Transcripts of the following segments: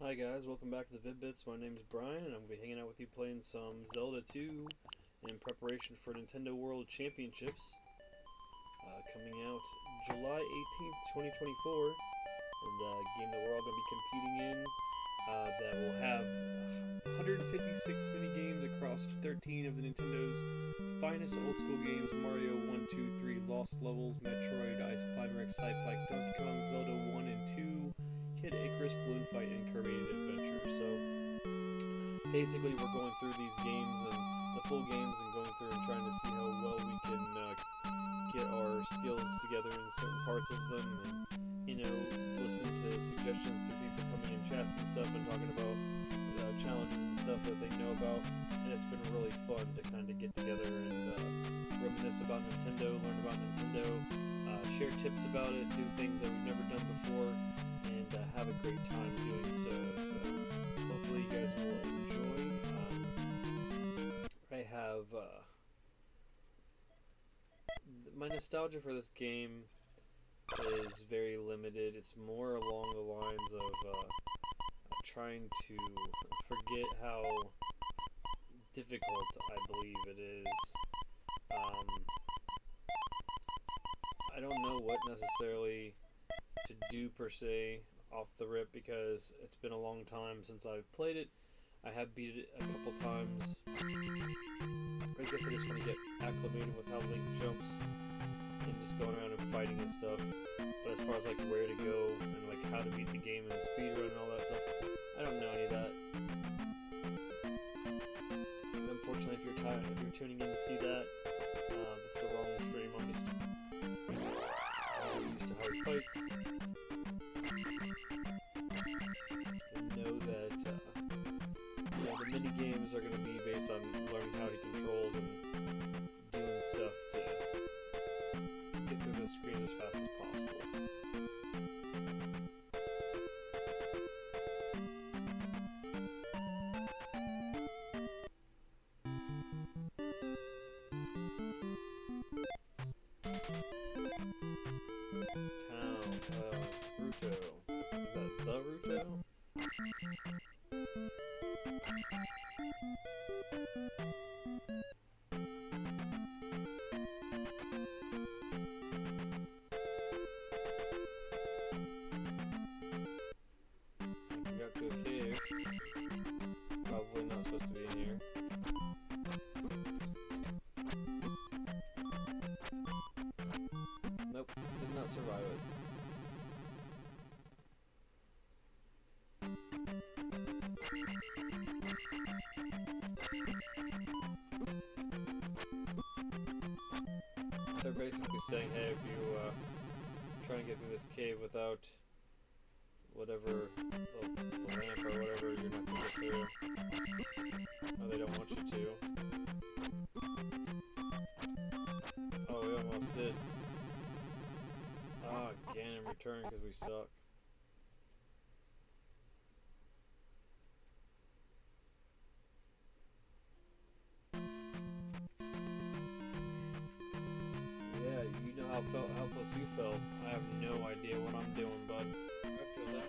Hi guys, welcome back to the Vid-Bits. My name is Brian and I'm going to be hanging out with you playing some Zelda 2 in preparation for Nintendo World Championships coming out July 18th, 2024. And the game that we're all going to be competing in that will have 156 mini-games across 13 of the Nintendo's finest old school games: Mario 1, 2, 3, Lost Levels, Metroid, Ice Climber, Excitebike, Donkey Kong, Zelda 1 and 2, Kid Icarus, Balloon Fight, and Kirby Adventure. So basically we're going through these games and the full games and going through and trying to see how well we can get our skills together in certain parts of them, and listen to suggestions through people coming in chats and stuff and talking about challenges and stuff that they know about. And it's been really fun to kind of get together and reminisce about Nintendo, learn about Nintendo, share tips about it, do things that we've never done before, and have a great time doing so. So hopefully you guys will enjoy. I have my nostalgia for this game is very limited. It's more along the lines of trying to forget how difficult I believe it is. I don't know what necessarily to do per se off the rip, because it's been a long time since I've played it. I have beat it a couple times. I guess I just want to get acclimated with how Link jumps and just going around and fighting and stuff. But as far as like where to go and like how to beat the game and speedrun and all that stuff, I don't know any of that. Unfortunately, if you're tuning in to see that, this is the wrong stream. I'm just used to hard fights. And know that the mini games are going to be based on learning how to control and doing stuff to get through the screens as fast as possible. Ruto. Is that the Ruto? We got to a cave. Probably not supposed to be in here. Nope, did not survive it. They're basically saying, hey, if you try and get through this cave without whatever, the lamp or whatever, you're not going to get through. Oh, they don't want you to. Oh, we almost did. Ah, Ganon returned because we suck. Yeah, you know how helpless you felt. I have no idea what I'm doing, bud. I feel that.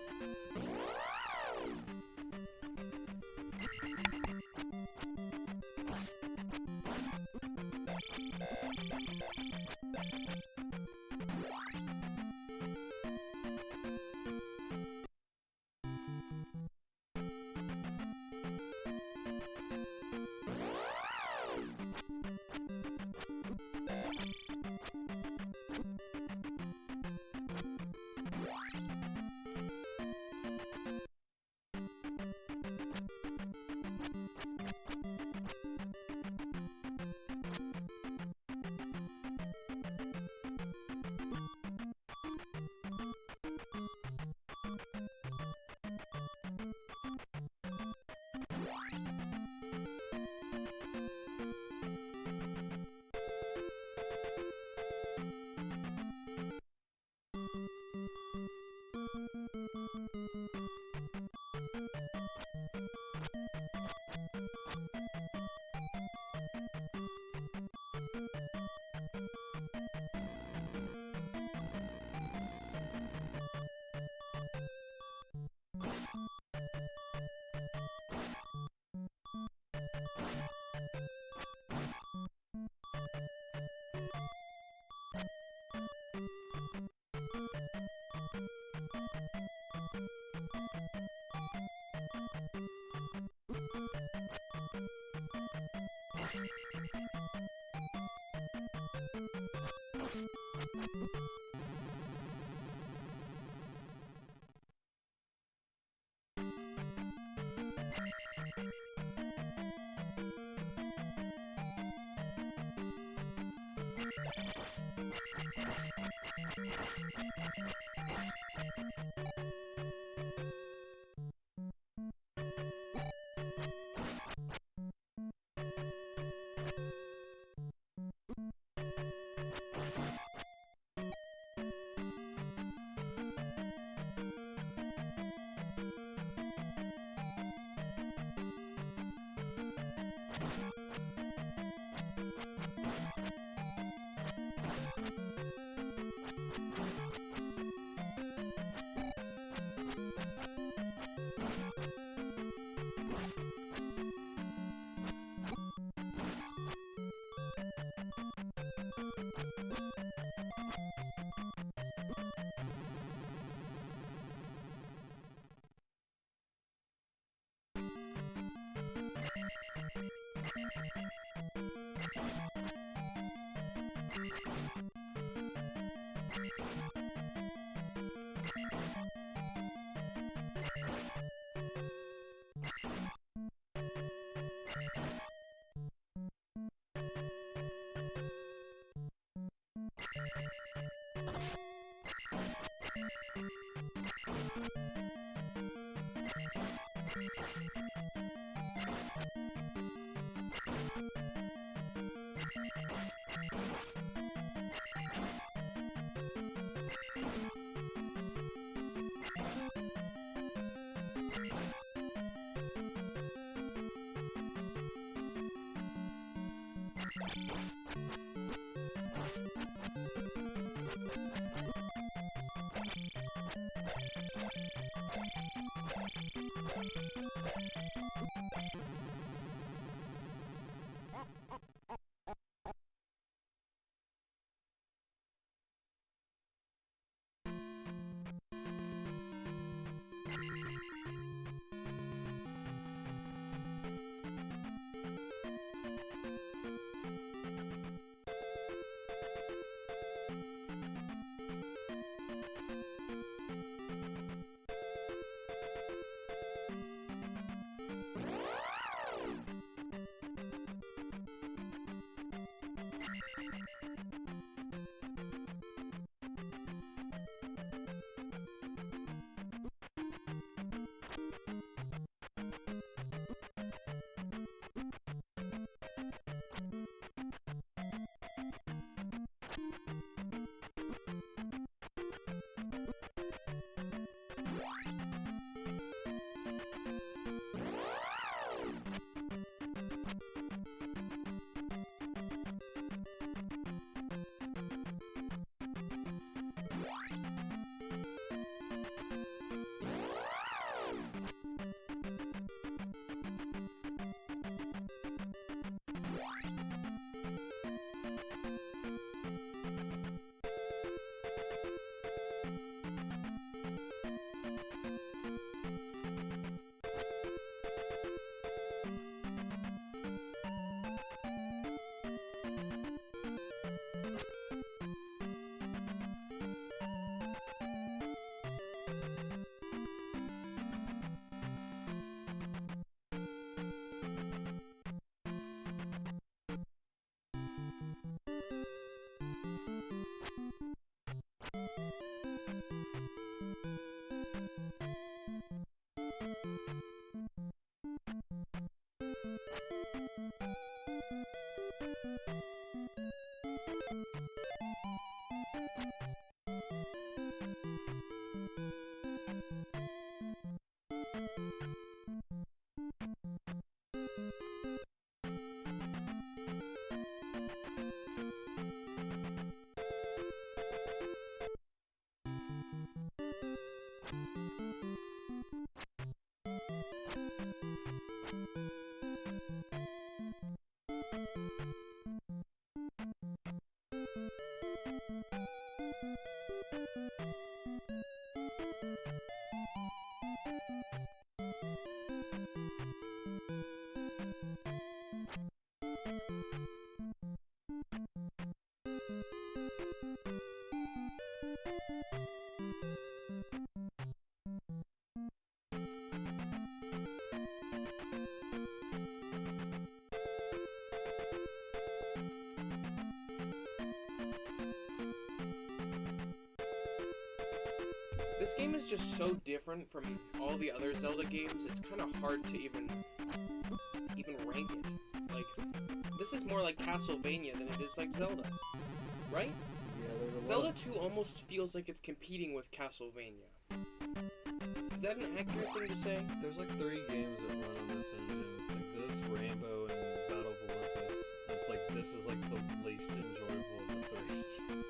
this game is just so different from all the other Zelda games. It's kind of hard to even rank it. Like, this is more like Castlevania than it is like Zelda, right? Yeah, there's a Zelda 2 almost feels like it's competing with Castlevania. Is that an accurate thing to say? There's like 3 games that run on this engine. It's like this, Rainbow, and Battle of Olympus. It's like this is like the least enjoyable of the 3.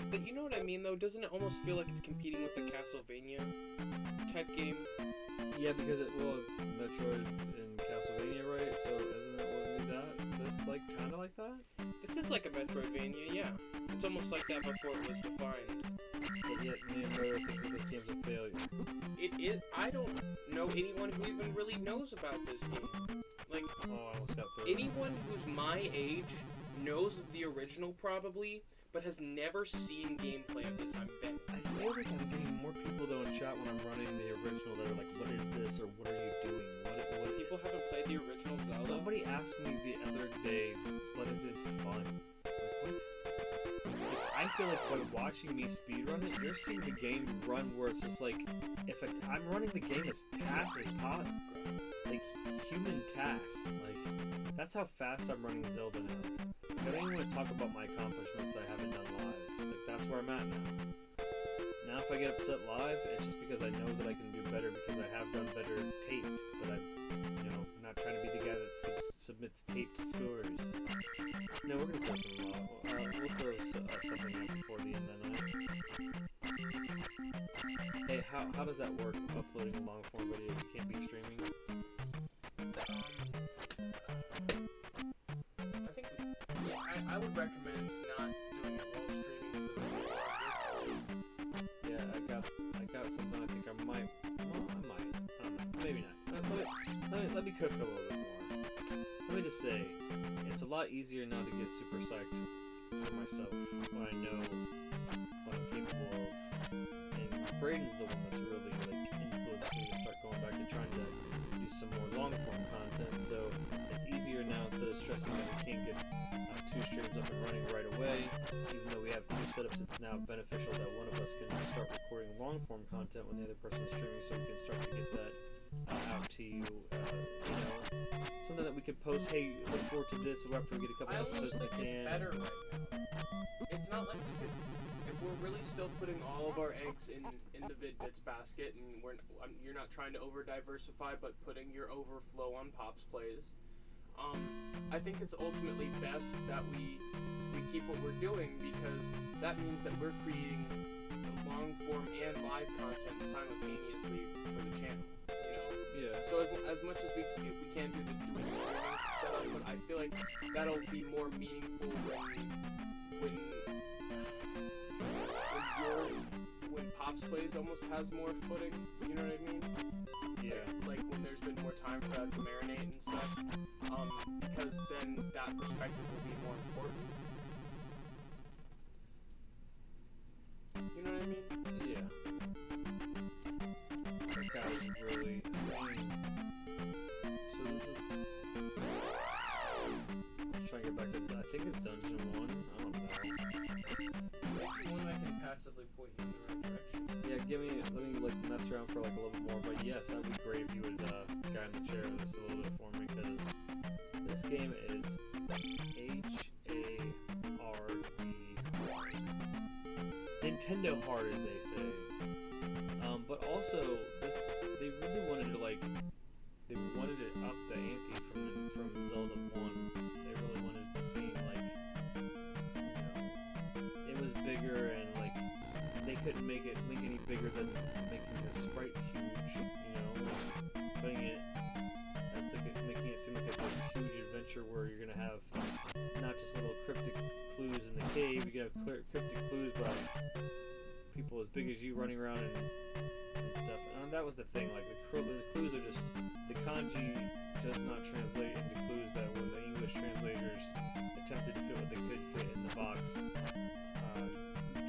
But you know what I mean, though? Doesn't it almost feel like it's competing with the Castlevania type game? Yeah, because it's Metroid and Castlevania, right? So isn't it wouldn't be that? This like kind of like that? This is like a Metroidvania, yeah. It's almost like that before it was defined. But yet, Nintendo thinks that this game's a failure. It is. I don't know anyone who even really knows about this game. Like, I almost got through. Anyone who's my age knows of the original probably, but has never seen gameplay of this, I'm betting. I feel like I'm getting more people though in chat when I'm running the original that are like, what is this, or what are you doing? What People haven't played the original Zelda? Somebody asked me the other day, what is this fun? Like, what? I feel like by watching me speedrun it, you're seeing the game run where it's just like, I'm running the game as tasks as possible. Like, human tasks. Like, that's how fast I'm running Zelda now. I don't even want to talk about my accomplishments that I haven't done live. Like, that's where I'm at now. Now if I get upset live, it's just because I know that I can do better because I have done better taped. But I'm, not trying to be the guy that submits taped scores. No, we're gonna throw some we'll throw something in before the end then. Hey, how does that work, uploading a long form video? You can't be streaming? I would recommend not doing it while streaming so it's yeah, I got something I think I might. Well, I might. I don't know. Maybe not. Let me cook a little bit more. Let me just say, it's a lot easier now to get super psyched for myself when I know what I'm capable of. And Braden's the one that's really like influenced me to start going back and trying to do some more long form content. So it's easier now instead of stressing that we can't get 2 streams up and running right away. Even though we have 2 setups, it's now beneficial that one of us can start recording long form content when the other person is streaming, so we can start to get that out to you. Something that we could post. Hey, look forward to this after we get a couple episodes in the can. It's better right now. It's not like we could. If we're really still putting all of our eggs in the Vid-Bits basket, and you're not trying to over diversify, but putting your overflow on Pop's plays. I think it's ultimately best that we keep what we're doing, because that means that we're creating long form and live content simultaneously for the channel. Yeah. So as much as we can do the dual streaming setup, but I feel like that'll be more meaningful when Pop's plays almost has more footing. You know what I mean? Yeah. Like when there's been more time for that to marinate and stuff. Because then that perspective will be more important. You know what I mean? Yeah. That guy was really. So this is. I'm trying to get back to. I think it's Dungeon 1. I don't know. Maybe one I can passively point you in the right direction. Yeah, let me like mess around for like a little bit more. But yes, that'd be great if you would guy in the chair this a little bit for me, because this game is H-A-R-D hard. Nintendo hard, as they say. But also, they really wanted to they wanted to up the ante from Zelda 1. They really wanted to seem like, it was bigger, and like, they couldn't make any bigger than making the sprite huge, putting it, making it seem like it's a huge adventure where you're gonna have not just little cryptic clues in the cave, you can have cryptic clues by people as big as you running around and stuff. And that was the thing, like the clues are just, the kanji does not translate into clues that when the English translators attempted to fit what they could fit in the box,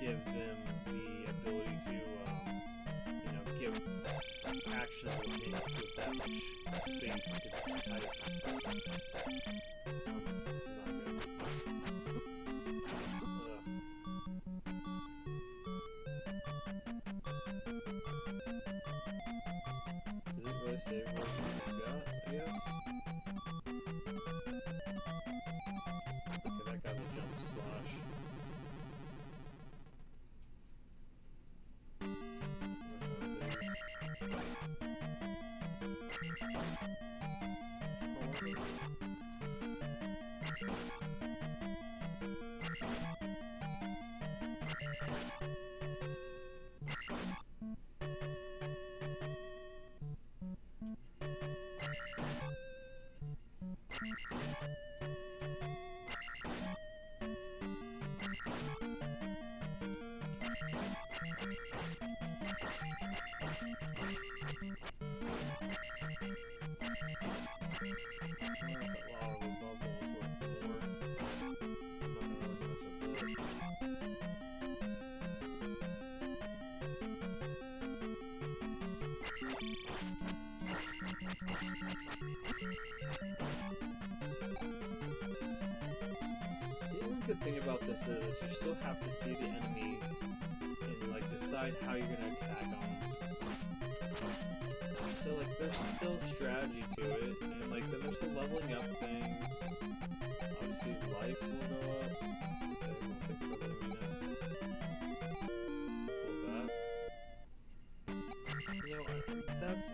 give them the ability to, give actionable hints with that much space to type. This is not good. Good thing about this is you still have to see the enemies and like decide how you're gonna attack them. So like there's still strategy to it, and like then there's the leveling up thing. Obviously life will go up. Okay, we'll fix the leveling up. Pull that. You know, that's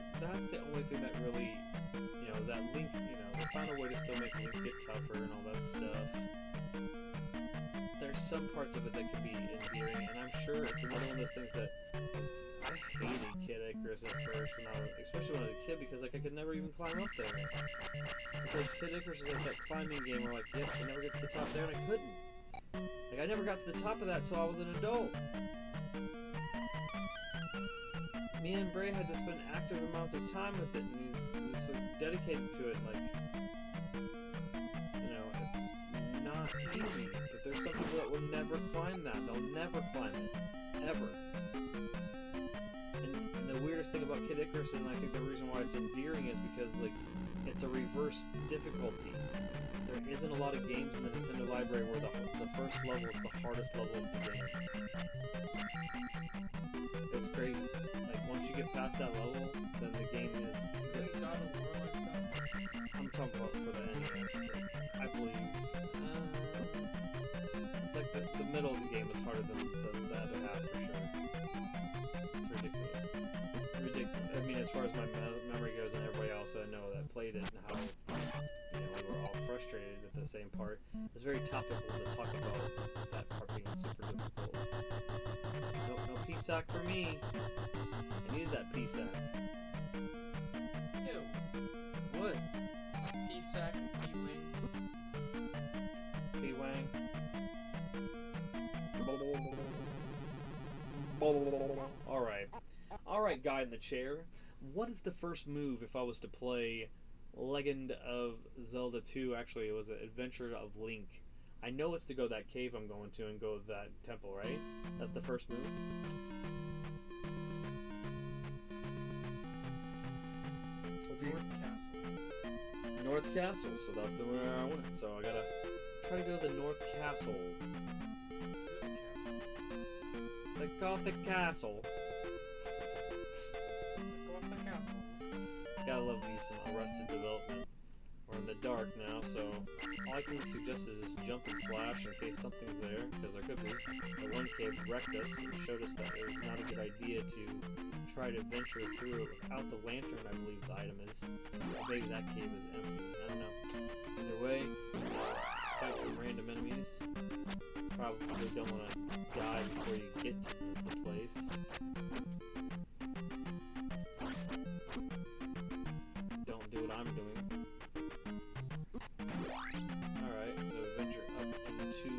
the only thing that really, you know, that Link, you know, they found a way to still make Link get tougher and all that stuff. There's some parts of it that can be endearing, and I'm sure it's another one of those things that I hated Kid Icarus at first, especially when I was a kid, because like I could never even climb up there. Because Kid Icarus is like that climbing game where like, yep, I never get to the top there, and I couldn't. Like I never got to the top of that until I was an adult. Me and Bray had to spend active amounts of time with it, and he's so dedicated to it, like, you know, it's not easy. There's some people that will never climb that. They'll never climb it. Ever. And the weirdest thing about Kid Icarus, and I think the reason why it's endearing, is because, like, it's a reverse difficulty. There isn't a lot of games in the Nintendo library where the first level is the hardest level of the game. It's crazy. Like, once you get past that level, then the game is... It's not a world like that. I'm talking about for the NES, but I believe... it's like the middle of the game is harder than the other half, for sure. It's ridiculous. Ridiculous. I mean, as far as my memory goes and everybody else I know that played it and how, you know, we were all frustrated at the same part, it's very topical to talk about that part being super difficult. No P-Sack for me. I needed that P-Sack. Ew. What? P-Sack and P-Wing. P-Wang. Alright, guy in the chair. What is the first move if I was to play Legend of Zelda 2? Actually, it was an Adventure of Link. I know it's to go to that cave I'm going to and go to that temple, right? That's the first move? North Castle, so that's the way I went. So I gotta try to go to the North Castle. The Gothic Castle. Gotta love me some Arrested Development. We're in the dark now, so all I can suggest is just jump and slash in case something's there, because there could be. The one cave wrecked us and showed us that it was not a good idea to try to venture through it without the lantern, I believe the item is. Maybe that cave is empty. I don't know. Either way, fight some random enemies. Probably don't want to die before you get to the place. Don't do what I'm doing. Alright, so venture up into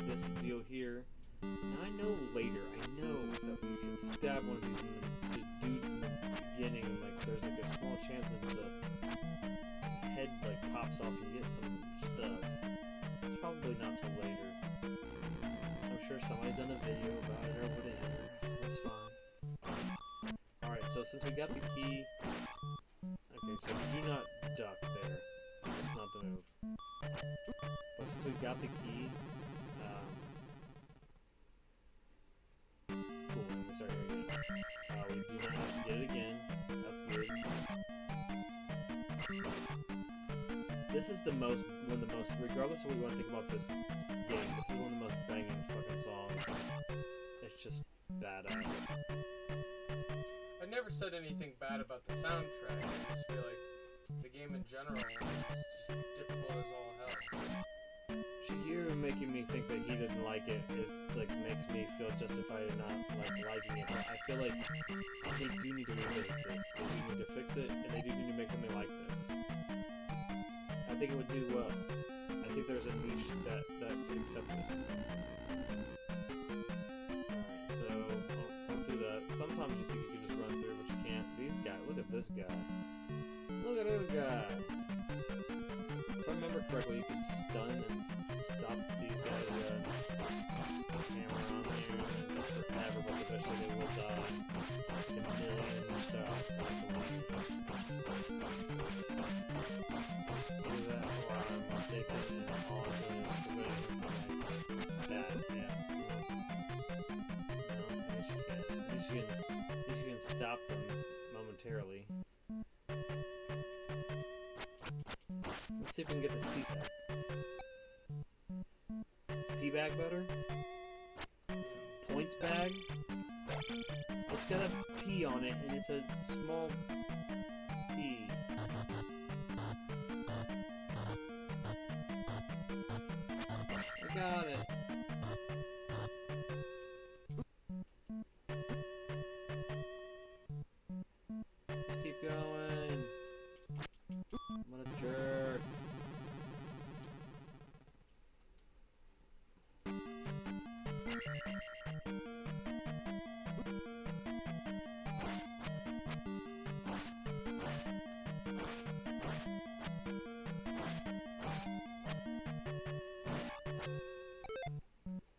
this deal here. Now I know later, I know that you can stab one of these dudes in the beginning, and like there's like a small chance that the head like pops off and you get some stuff. It's probably not till later. I'm sure somebody's done a video about it or whatever. That's fine. Alright, so since we got the key... Okay, so do not duck there. That's not the move. But since we got the key... cool, let me start here again. We do not have to get it again. That's good. This is one of the most, regardless of what you want to think about this game, this is one of the most banging fucking songs. It's just badass. I never said anything bad about the soundtrack. I just feel like the game in general is just difficult as all hell. She you making me think that he doesn't like it is like makes me feel justified in not like liking it. But I feel like they do need to revisit this. They do need to fix it, and they do need to make something like this. I think it would do well. I think there's a niche that could accept it. Alright, so I'll do that. Sometimes you think you can just run through, but you can't. These guys, look at this guy. Look at this guy. If I remember correctly, you can stun and stop these guys hammer on you forever, but eventually they will die. A million shots. Do that, or I'm mistaken, and all I'm doing is committing bad. Yeah. No, at least you can stop them momentarily. Let's see if we can get this piece out. Is P bag better? Points bag? It's got a P on it, and it's a small P. I got it. Let's keep going. What a jerk.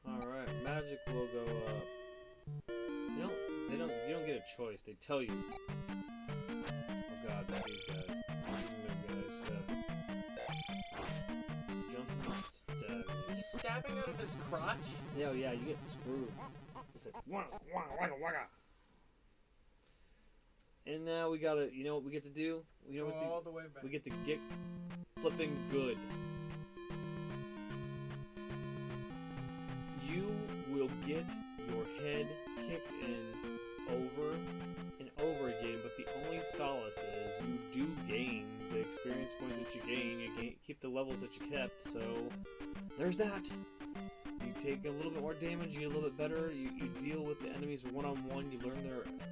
Alright, magic will go up. You don't get a choice, they tell you. Oh god, these guys. He's stabbing out of his crotch? Yeah, you get screwed. It's like, waka, waka, waka. And now we gotta, you know what we get to do? You know all the way back. We get to get flipping good. You will get your head kicked in over and over again, but the only solace is you do gain the experience points that you gain. You keep the levels that you kept, so there's that. You take a little bit more damage, you get a little bit better, you deal with the enemies one-on-one, you learn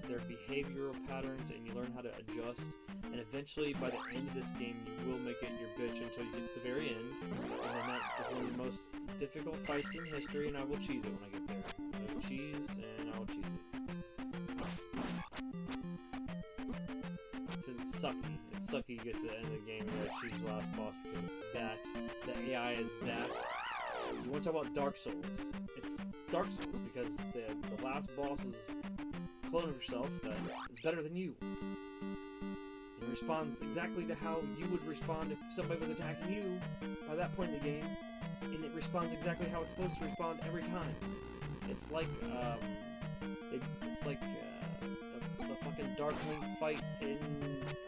their behavioral patterns, and you learn how to adjust, and eventually, by the end of this game, you will make it your bitch until you get to the very end, and then that is one of the most difficult fights in history, and I will cheese it when I get there. I will cheese, and I will cheese it. It's sucky. It's sucky you get to the end of the game and you gotta choose the last boss because it's that. The AI is that. You want to talk about Dark Souls? It's Dark Souls because the last boss is a clone of yourself that is better than you. It responds exactly to how you would respond if somebody was attacking you by that point in the game, and it responds exactly how it's supposed to respond every time. It's like the fucking Dark Link fight in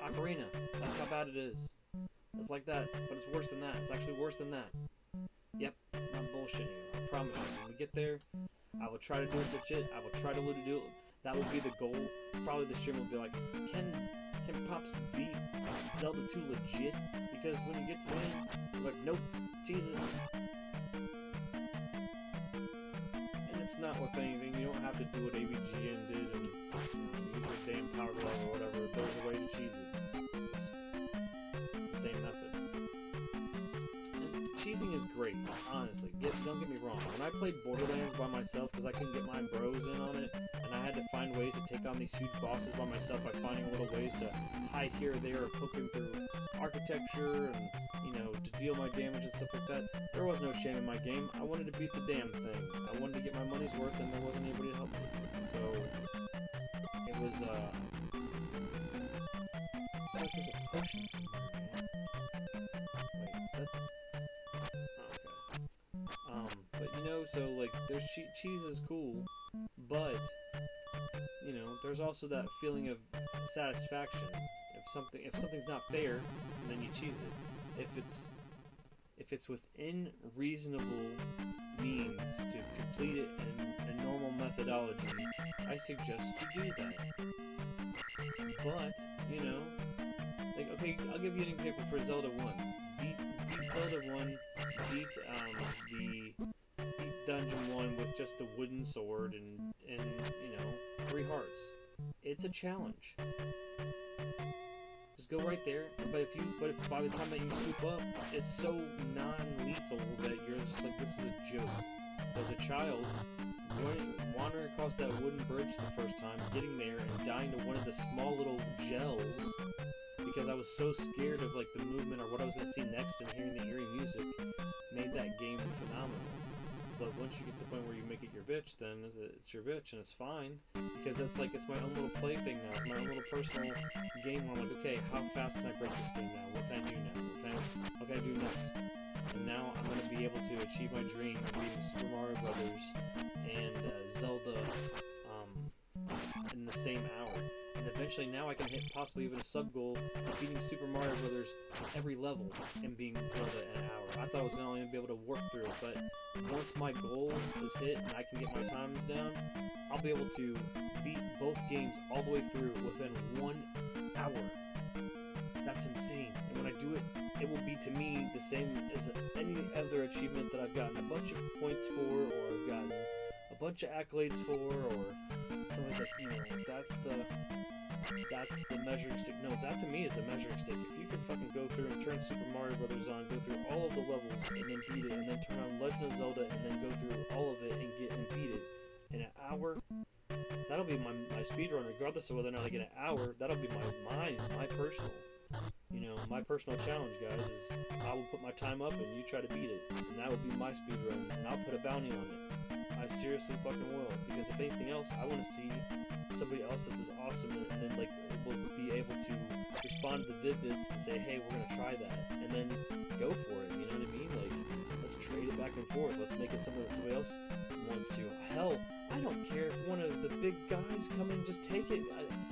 Ocarina. That's how bad it is. It's like that, but it's worse than that. It's actually worse than that. Yep, I'm bullshitting. I promise you. When we get there, I will try to do it legit. I will try to do it. That will be the goal. Probably the stream will be like, can Pops beat Zelda 2 legit? Because when you get to the end, you're like, nope, Jesus. And it's not with anything. You don't have to do what AVGN did and use the damn power glove or whatever. There's a way to cheese it. It's the same method. And cheesing is great, honestly. Don't get me wrong. When I played Borderlands by myself, because I couldn't get my bros in on it, and I had to find ways to take on these huge bosses by myself by finding little ways to hide here or there or poking through architecture and, to deal my damage and stuff like that, there was no shame in my game. I wanted to beat the damn thing. I wanted to get my money's worth, and there wasn't anybody to help me. So, it was, there's a potion somewhere, man. Wait, that's... Oh, okay. But so, like, there's cheese is cool, but, there's also that feeling of satisfaction. If something's not fair, then you cheese it. If it's within reasonable means to complete it in a normal methodology, I suggest you do that. But, like, okay, I'll give you an example for Zelda 1. Beat Zelda 1 beat Dungeon 1 with just the wooden sword and you know, 3 hearts. It's a challenge. Just go right there, but by the time that you swoop up, it's so non-lethal that you're just like, this is a joke. As a child, wandering across that wooden bridge the first time, getting there and dying to one of the small little gels because I was so scared of like the movement or what I was going to see next and hearing the eerie music made that game phenomenal. But once you get to the point where you make it your bitch, then it's your bitch and it's fine because that's like, it's my own little plaything now. It's my own little personal game where I'm like, okay, how fast can I break this game now? What can I do now? What can I do next? And now I'm going to be able to achieve my dream of beating Super Mario Brothers and Zelda in the same hour. And eventually now I can hit possibly even a sub-goal of beating Super Mario Brothers every level and beating Zelda in an hour. I thought I was going to only be able to work through it, but once my goal is hit and I can get my times down, I'll be able to beat both games all the way through within 1 hour. That's insane. And when I do it, it will be to me the same as any other achievement that I've gotten a bunch of points for, or I've gotten a bunch of accolades for, or somebody's like, you know, that's the measuring stick. No, that to me is the measuring stick. If you can fucking go through and turn Super Mario Brothers on, go through all of the levels and then beat it, and then turn on Legend of Zelda and then go through all of it and beat it in an hour, that'll be my speed run, regardless of whether or not I get an hour. That'll be my personal. You know, my personal challenge, guys, is I will put my time up and you try to beat it, and that will be my speed run, and I'll put a bounty on it. I seriously fucking will, because if anything else, I want to see somebody else that's as awesome and then like will be able to respond to the Vid-Bits and say, hey, we're gonna try that, and then go for it. You know what I mean? Like, let's trade it back and forth. Let's make it something that somebody else wants to. Hell, I don't care if one of the big guys come and just take it.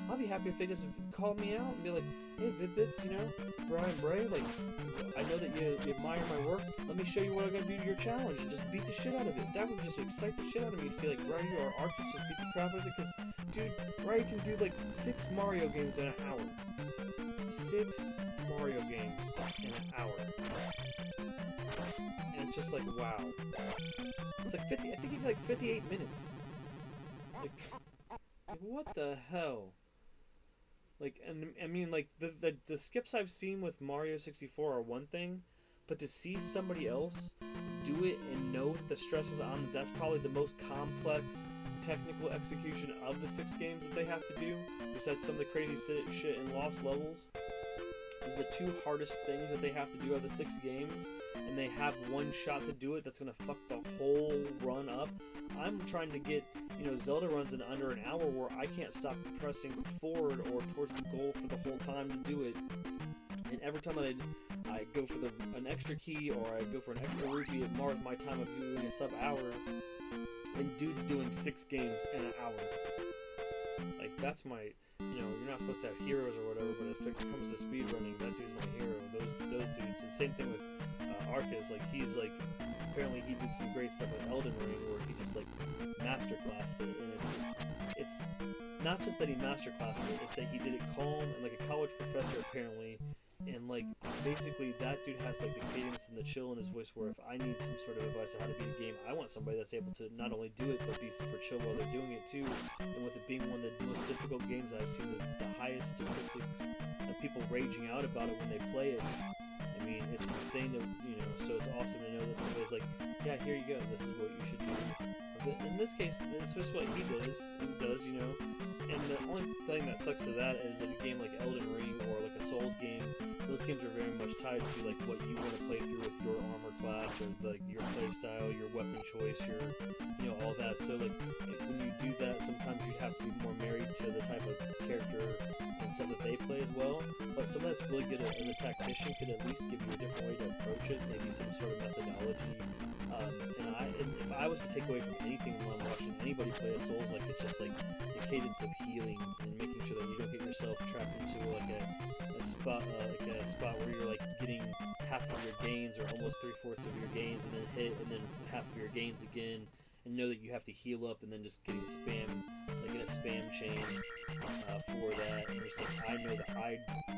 I'll be happy if they just call me out and be like, hey, Vid-Bits, you know, Brian Bray, like, I know that you admire my work. Let me show you what I'm gonna do to your challenge and just beat the shit out of it. That would just excite the shit out of me. See, like, Ryu or Arcus just beat the crap out of it, because, dude, Ryu can do like 6 Mario games in an hour. 6 Mario games in an hour. And it's just like, wow. It's like 50, I think it's like 58 minutes. Like, what the hell? Like, and I mean, like, the skips I've seen with Mario 64 are one thing, but to see somebody else do it and know that the stress is on, that's probably the most complex technical execution of the 6 games that they have to do, besides some of the crazy shit in Lost Levels, is the 2 hardest things that they have to do out of the 6 games, and they have one shot to do it that's gonna fuck the whole run up. I'm trying to get, you know, Zelda runs in under an hour where I can't stop pressing forward or towards the goal for the whole time to do it. And every time I go for an extra key or I go for an extra rupee, it mars my time of doing a sub-hour. And dude's doing 6 games in an hour. Like, that's my, you know, you're not supposed to have heroes or whatever, but if it comes to speedrunning, that dude's my hero. Those dudes. The same thing with Arcus. Like, he's like, apparently he did some great stuff with Elden Ring where he just like masterclassed it, and it's not just that he masterclassed it, it's that he did it calm and like a college professor apparently, and like basically that dude has like the cadence and the chill in his voice where if I need some sort of advice on how to beat a game, I want somebody that's able to not only do it but be super chill while they're doing it too. And with it being one of the most difficult games I've seen, the highest statistics of people raging out about it when they play it, I mean, it's insane to, you know, so it's awesome to know that somebody's like, yeah, here you go, this is what you should do. In this case, this is what he does, you know, and the only thing that sucks to that is that a game like Elden Ring or like a Souls game, those games are very much tied to like what you want to play through with your armor class or like your playstyle, your weapon choice, your, you know, all that. So like when you do that, sometimes you have to be more married to the type of character and stuff that they play as well. But someone that's really good as a tactician could at least give you a different way to approach it, maybe some sort of methodology. And if I was to take away from anything while I'm watching anybody play a Souls, like, it's just like the cadence of healing and making sure that you don't get yourself trapped into like a spot where you're like getting half of your gains or almost 3/4 of your gains and then hit and then half of your gains again, and know that you have to heal up, and then just getting spam, like in a spam chain for that. And just like, I know that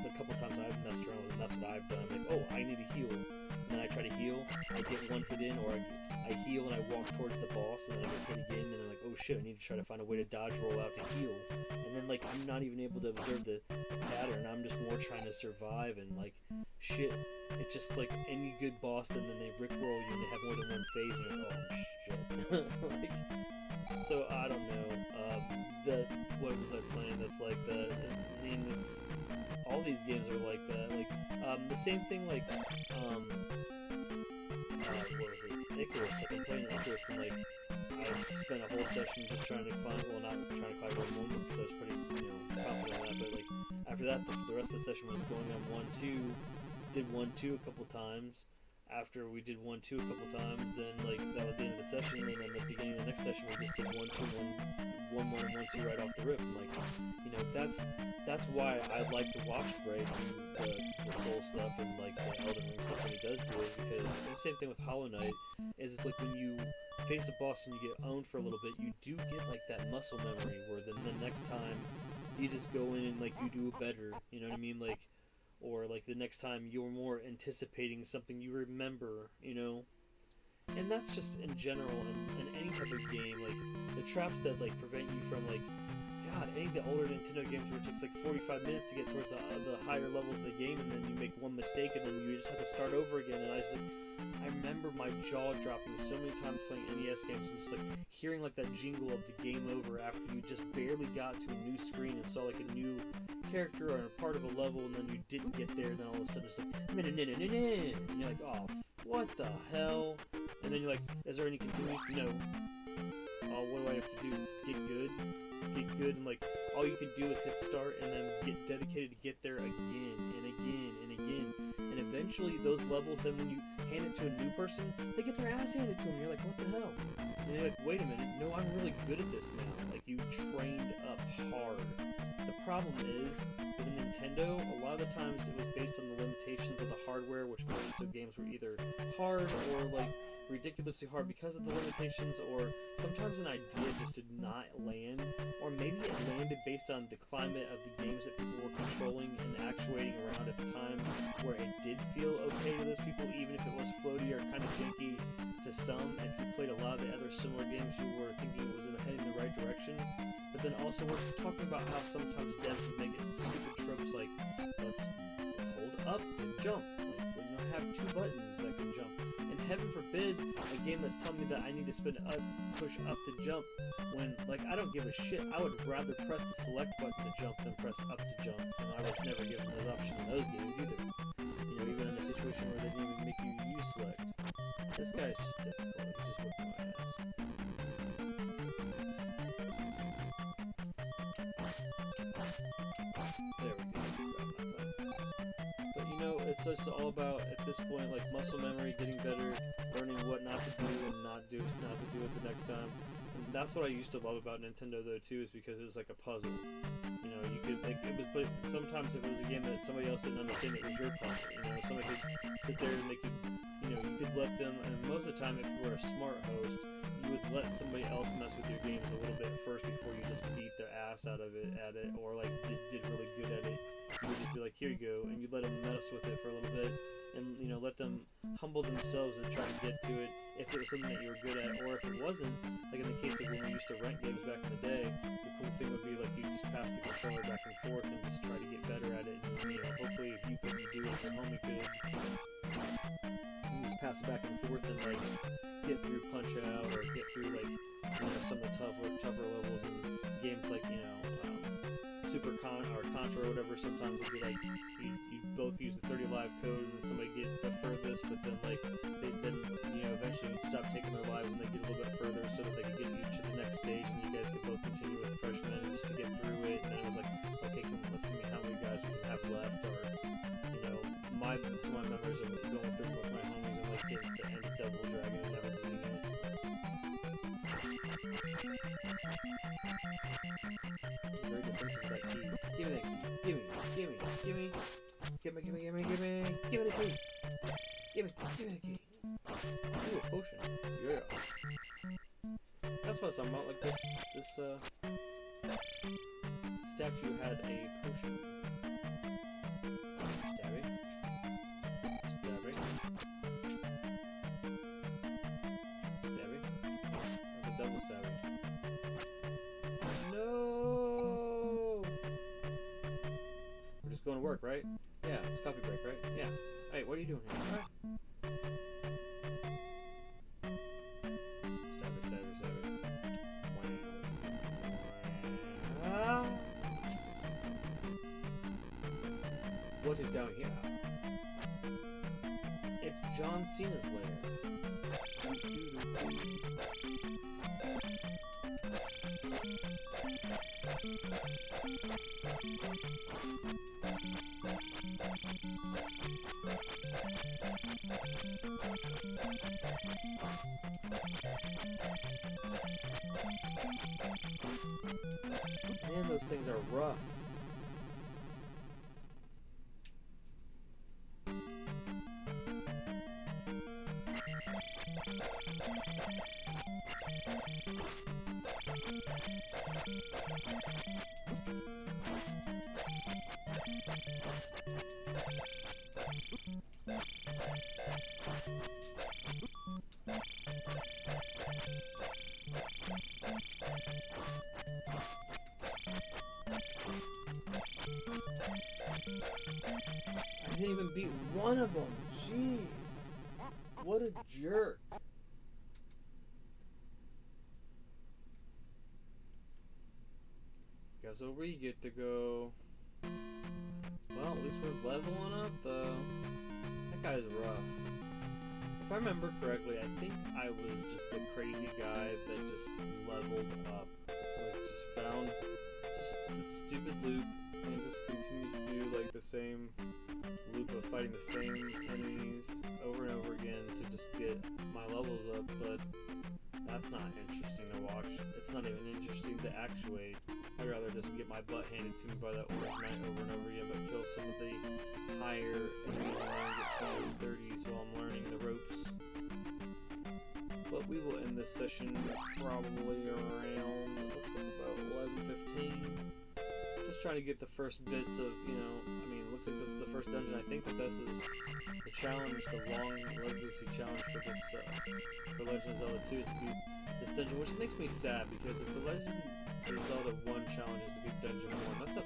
the couple times I've messed around with it, that's what I've done. Like, oh, I need to heal, and then I try to heal, I get one hit in, or I heal and I walk towards the boss, and then I get hit again, and I'm like, oh shit, I need to try to find a way to dodge roll out to heal. And then like I'm not even able to observe the pattern. I'm just more trying to survive, and like shit, it's just like any good boss, and then they rickroll you and they have more than one phase, and you're like, oh shit. Like, so I don't know. What was I playing? That's like I mean, it's all these games are like that. Like the same thing. Like what was it? Icarus. Like I'm playing Icarus, and like I spent a whole session just trying to climb. Well, not trying to climb one moment because I was pretty, confident on that. But like after that, the rest of the session was going on 1-2. Did 1-2 a couple times. After we did 1-2 a couple times, then like that was the end of the session, and then at the beginning of the next session we just did 1-2, 1-1, 1-2 right off the rip. And like, that's why I like to watch Bray do the soul stuff and like the Elden Ring stuff when he does do it, because and the same thing with Hollow Knight is it's like when you face a boss and you get owned for a little bit, you do get like that muscle memory where then the next time you just go in and like you do it better, you know what I mean? Like, or like the next time you're more anticipating something you remember, and that's just in general in any type of game. Like the traps that like prevent you from like, God, any of the older Nintendo games where it takes like 45 minutes to get towards the higher levels of the game, and then you make one mistake and then you just have to start over again. And I remember my jaw dropping so many times playing NES games, and just like hearing like that jingle of the game over after you just barely got to a new screen and saw like a new character or a part of a level, and then you didn't get there, and then all of a sudden it's like, and you're like, oh, what the hell? And then you're like, is there any continuation? No. Oh, what do I have to do? Get good? Get good, and like, all you can do is hit start and then get dedicated to get there again and again and again. And eventually those levels, then when you hand it to a new person, they get their ass handed to them. You're like, what the hell? And you're like, wait a minute, no, I'm really good at this now. Like, you trained up hard. The problem is, with Nintendo, a lot of the times it was based on the limitations of the hardware, which made it so games were either hard or like ridiculously hard because of the limitations, or sometimes an idea just did not land, or maybe it landed based on the climate of the games that people were controlling and actuating around at the time, where it did feel okay to those people, even if it was floaty or kind of janky to some. If you played a lot of the other similar games, you were thinking it was heading in the right direction. But then also we're talking about how sometimes devs would make it stupid tropes like, let's hold up to jump, like when you have two buttons that can jump. And heaven forbid a game that's telling me that I need to push up to jump, when like I don't give a shit. I would rather press the select button to jump than press up to jump, and I was never given those options in those games either. Even in a situation where they didn't even make you use select. This guy's just difficult. He's just whipping my ass. There we go. But it's just all about, at this point, like muscle memory, getting better, learning what not to do and not to do it the next time. And that's what I used to love about Nintendo though too, is because it was like a puzzle. You could like but sometimes if it was a game that somebody else didn't understand, it was your puzzle. Somebody could sit there and they could, you could let them. And most of the time, if you were a smart host, you would let somebody else mess with your games a little bit first before you just beat their ass out of it at it, or like did really good at it. You would just be like, here you go, and you'd let them mess with it for a little bit, and let them humble themselves and try to get to it if it was something that you were good at, or if it wasn't, like in the case of when we used to rent games back in the day, the cool thing would be like you just pass the controller back and forth and just try to get better at it, and hopefully if you couldn't do it, your homie could. You just pass it back and forth and like get through Punch Out, or get through like some of the tougher levels in games like Super Contra or whatever. Sometimes it'd be like you both use the 30 live code and somebody get the furthest, but then like then eventually you'd stop taking their lives and they get a little bit further so that they could get you to the next stage, and you guys could both continue with freshmen just to get through it. And then it was like, okay, let's see how many guys we can have left, or some of my memories of going through with my homies and like getting to the end of Double Dragon and never beating it. Very defensive of that key. Give me that key. Give me the key. Give me the key. Give me the key. Ooh, a potion. Yeah. That's what I'm about. Like this statue had a potion. Stabby. Stabby. Stabby. That's a double stabby. No! We're just going to work, right? Yeah, it's coffee break, right? Yeah. Hey, what are you doing here? Stabby, stabby, stabby. Wow. What is down here? It's John Cena's lair. Man, those things are rough. I didn't even beat one of them. Jeez. What a jerk. Guess where we get to go. Well, at least we're leveling up, though. That guy's rough. If I remember correctly, I think I was just the crazy guy that just leveled up. Like, just found just a stupid loop and just continued to do, like, the same loop of fighting the same enemies over and over again to just get my levels up, but that's not interesting to watch. It's not even interesting to actuate. I'd rather just get my butt handed to me by that orange knight over and over again, but kill some of the higher enemies and get 20s and 30s while I'm learning the ropes. But we will end this session probably around, looks like about 11:15. Just trying to get the first bits of, you know, I mean, it looks like this is the first dungeon. I think that this is the challenge, the long legacy challenge for this, for Legend of Zelda 2 is to beat this dungeon, which makes me sad because if the Legend of Zelda 1 challenge is to beat Dungeon 1, that's a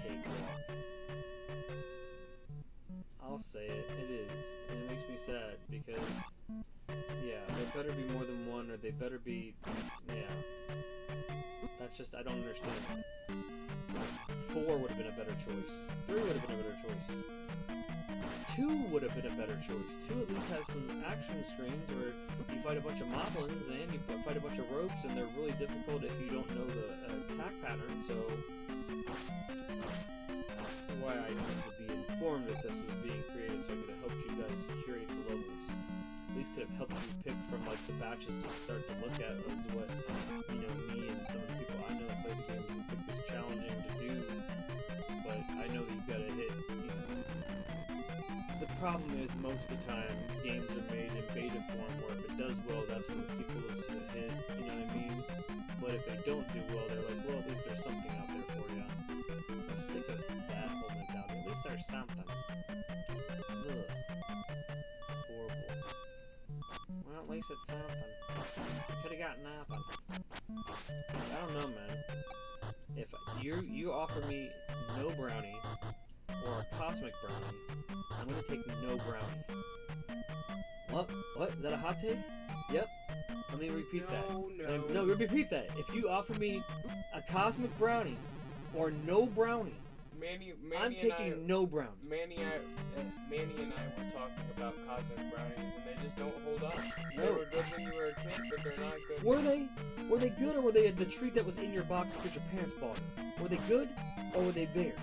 cakewalk. I'll say it, it is. And it makes me sad because, yeah, there better be more than one, or they better be, yeah. That's just, I don't understand. 4 would have been a better choice. 3 would have been a better choice. 2 would have been a better choice. 2 at least has some action screens where you fight a bunch of moblins and you fight a bunch of ropes, and they're really difficult if you don't know the attack pattern, so that's why I needed to be informed that this was being created, so I could have helped you guys curate the levels. At least could have helped you pick from like the batches to start to look at as what, you know, me and some of the people I know that play the game would think was challenging to do, but I know that you gotta hit, you know. The problem is most of the time games are made in beta form where if it does well, that's when the sequel is a hit, you know what I mean? But if they don't do well, they're like, well, at least there's something out there for you. I'm sick of that whole mentality. At least there's something. Ugh. Horrible. Well, at least it's something. Could've got nothing. I don't know, man. If you offer me no brownie or a cosmic brownie, I'm gonna take no brownie. What? What? Is that a hot take? Yep. Let me repeat that. No, repeat that. If you offer me a cosmic brownie or no brownie, I'm taking no brownie. Manny and I were talking about cosmic brownies, and they just don't hold up. No. They were good when you were a kid, but they're not good. Were they? Were they good, or were they the treat that was in your box because your parents bought it? Were they good, or were they there?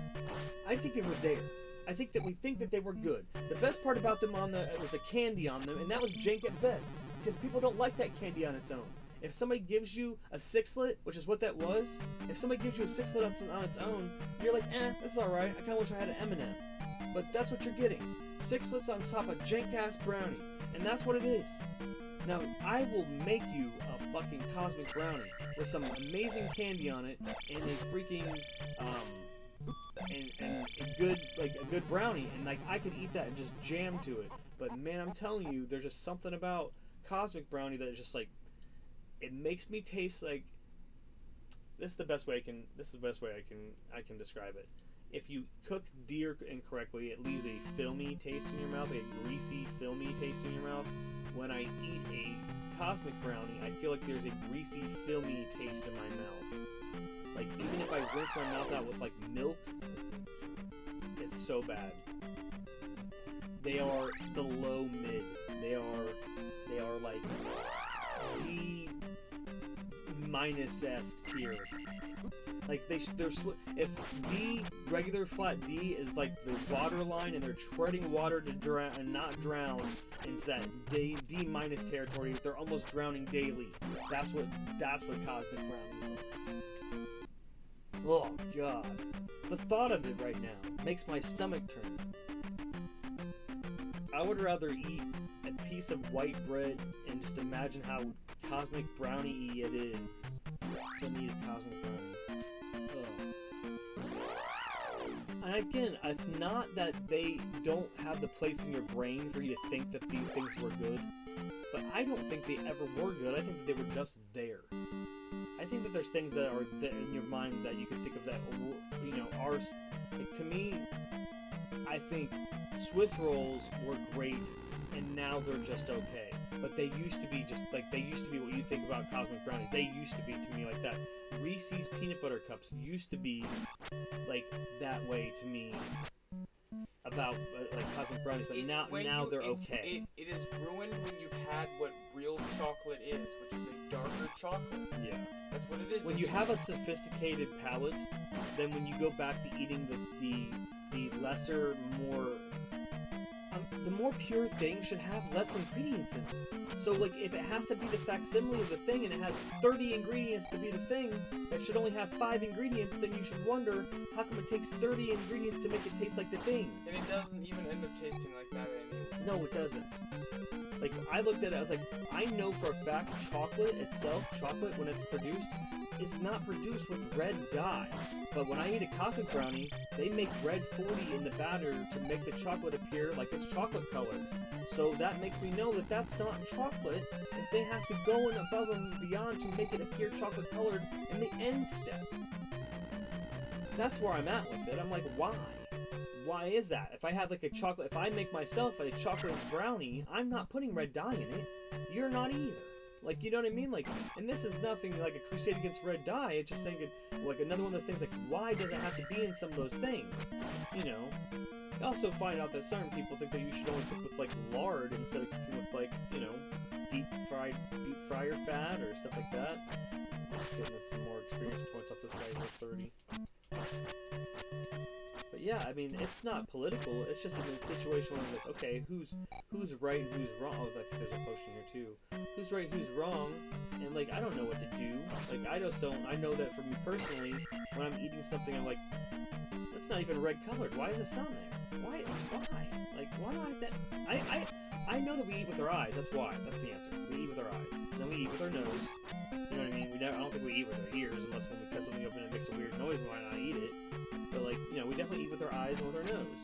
I think they were there. I think that we think that they were good. The best part about them was the candy on them, and that was jank at best, because people don't like that candy on its own. If somebody gives you a sixlet, which is what that was, if somebody gives you a sixlet on its own, you're like, this is alright, I kinda wish I had an M&M. But that's what you're getting. Sixlets on top of jank-ass brownie. And that's what it is. Now, I will make you a fucking cosmic brownie with some amazing candy on it and a freaking, and a good brownie, and like I could eat that and just jam to it. But man, I'm telling you, there's just something about cosmic brownie that is just like, it makes me taste like. This is the best way I can describe it. If you cook deer incorrectly, it leaves a filmy taste in your mouth, a greasy, filmy taste in your mouth. When I eat a cosmic brownie, I feel like there's a greasy, filmy taste in my mouth. Like, even if I rinse my mouth out with, like, milk, it's so bad. They are below mid. They are like, D minus-esque tier. Like, if D, regular flat D is like the water line and they're treading water to drown and not drown into that D minus territory, they're almost drowning daily. That's what cosmic brownie is. Oh god. The thought of it right now makes my stomach turn. I would rather eat a piece of white bread and just imagine how cosmic brownie-y it is than eat a cosmic brownie. And again, it's not that they don't have the place in your brain for you to think that these things were good, but I don't think they ever were good. I think that they were just there. I think that there's things that are in your mind that you can think of that, you know, are, like, to me, I think Swiss rolls were great, and now they're just okay. But they used to be what you think about cosmic brownies. They used to be, to me, like that. Reese's peanut butter cups used to be like that way to me about like cosmic brownies, but now they're okay. It is ruined when you've had what real chocolate is, which is a darker chocolate. Yeah, that's what it is. When you have a sophisticated palate, then when you go back to eating the lesser, more the more pure thing should have less ingredients in it. So, like, if it has to be the facsimile of the thing and it has 30 ingredients to be the thing that should only have 5 ingredients, then you should wonder how come it takes 30 ingredients to make it taste like the thing. And it doesn't even end up tasting like that anyway. No, it doesn't. Like, I looked at it, I was like, I know for a fact chocolate when it's produced, is not produced with red dye. But when I eat a cosmic brownie, they make red 40 in the batter to make the chocolate appear like it's chocolate colored. So that makes me know that that's not chocolate, and they have to go in above and beyond to make it appear chocolate colored in the end step. That's where I'm at with it. I'm like, why? Why is that? If I had like if I make myself a chocolate brownie, I'm not putting red dye in it. You're not either. Like, you know what I mean? Like, and this is nothing like a crusade against red dye. It's just saying, like, another one of those things, like, why does it have to be in some of those things? You know? You also find out that certain people think that you should only cook with, like, lard instead of cooking with, like, you know, deep fryer fat or stuff like that. Just getting some more experience points off this guy who's 30. But yeah, I mean, it's not political. It's just in a situation where it's like, okay, who's right, who's wrong? Oh, I think there's a potion here too. Who's right, who's wrong? And like, I don't know what to do. Like, I just don't. I know that for me personally, when I'm eating something, I'm like, that's not even red colored. Why is this on there? Why? Like, why not that? I know that we eat with our eyes. That's why. That's the answer. We eat with our eyes. And then we eat with our nose. You know what I mean? I don't think we eat with our ears unless when we cut something open and it makes a weird noise. Why not eat it? But like, you know, we definitely eat with our eyes and with our nose.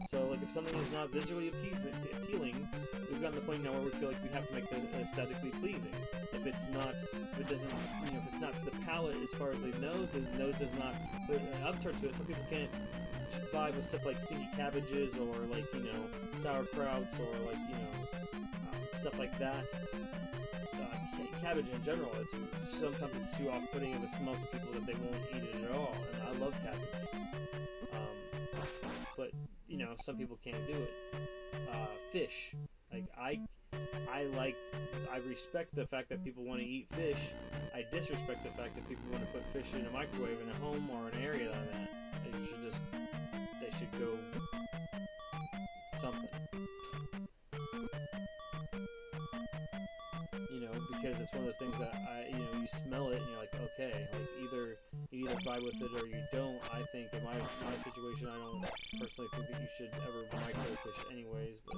So like, if something is not visually appealing, we've gotten to the point now where we feel like we have to make it aesthetically pleasing. If it's not to the palate as far as the nose does not put an upturn to it. Some people can't vibe with stuff like stinky cabbages or like, you know, sauerkrauts or like, you know, stuff like that. Cabbage in general, sometimes it's too off-putting of a smell to people that they won't eat it at all. And I love cabbage, but you know, some people can't do it. Fish, like I respect the fact that people want to eat fish. I disrespect the fact that people want to put fish in a microwave in a home or an area like that. They should go something. You know, because it's one of those things that you smell it and you're like, okay, like you either vibe with it or you don't. I think in my situation, I don't personally think that you should ever microwave fish anyways, but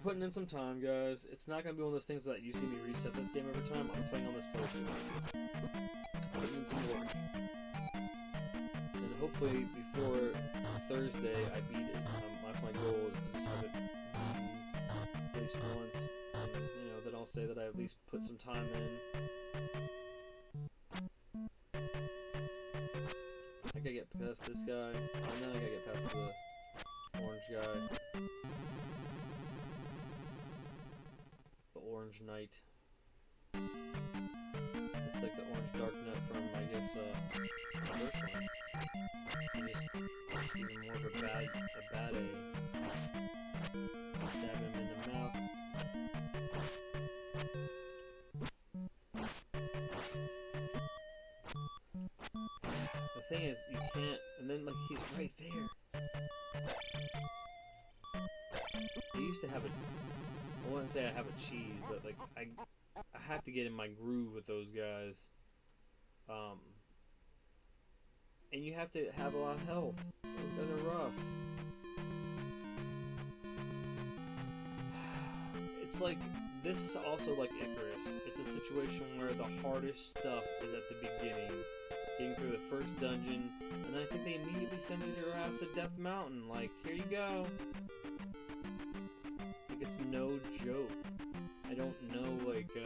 putting in some time, guys. It's not gonna be one of those things that you see me reset this game every time. I'm playing on this first. Putting in some work. And hopefully before Thursday I beat it. That's my goal, is to just have it at least once. And, you know, then I'll say that I at least put some time in. I gotta get past this guy, and then I gotta get past the orange guy. The orange knight. It's like the orange dark knight from, I guess, the first one. He's just even more of a bad A. Stab him in the mouth. The thing is, you can't, and then like he's right there. I used to have I wouldn't say I have a cheese, but like I have to get in my groove with those guys. And you have to have a lot of health. Those guys are rough. It's like, this is also like Icarus. It's a situation where the hardest stuff is at the beginning. Getting through the first dungeon, and then I think they immediately send you to your ass at Death Mountain. Like, here you go. Like, it's no joke. I don't know, like,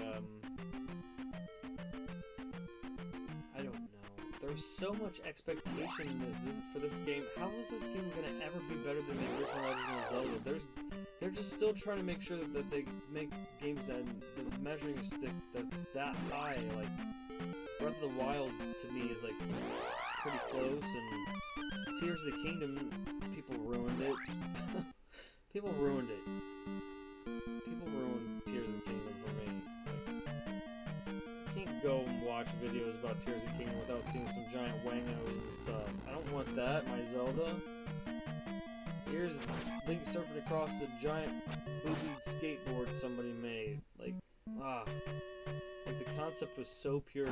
I don't know. There's so much expectation in for this game. How is this game gonna ever be better than the original Zelda? They're just still trying to make sure that they make games that the measuring stick that's that high. Like, Breath of the Wild to me is like pretty close, and Tears of the Kingdom, people ruined it. People ruined it. People ruined Tears of the Kingdom for me. Like, you can't go and watch videos about Tears of the Kingdom without seeing some giant wangos and stuff. I don't want that, my Zelda. Here's Link surfing across a giant boobied skateboard somebody made. Like, like the concept was so pure.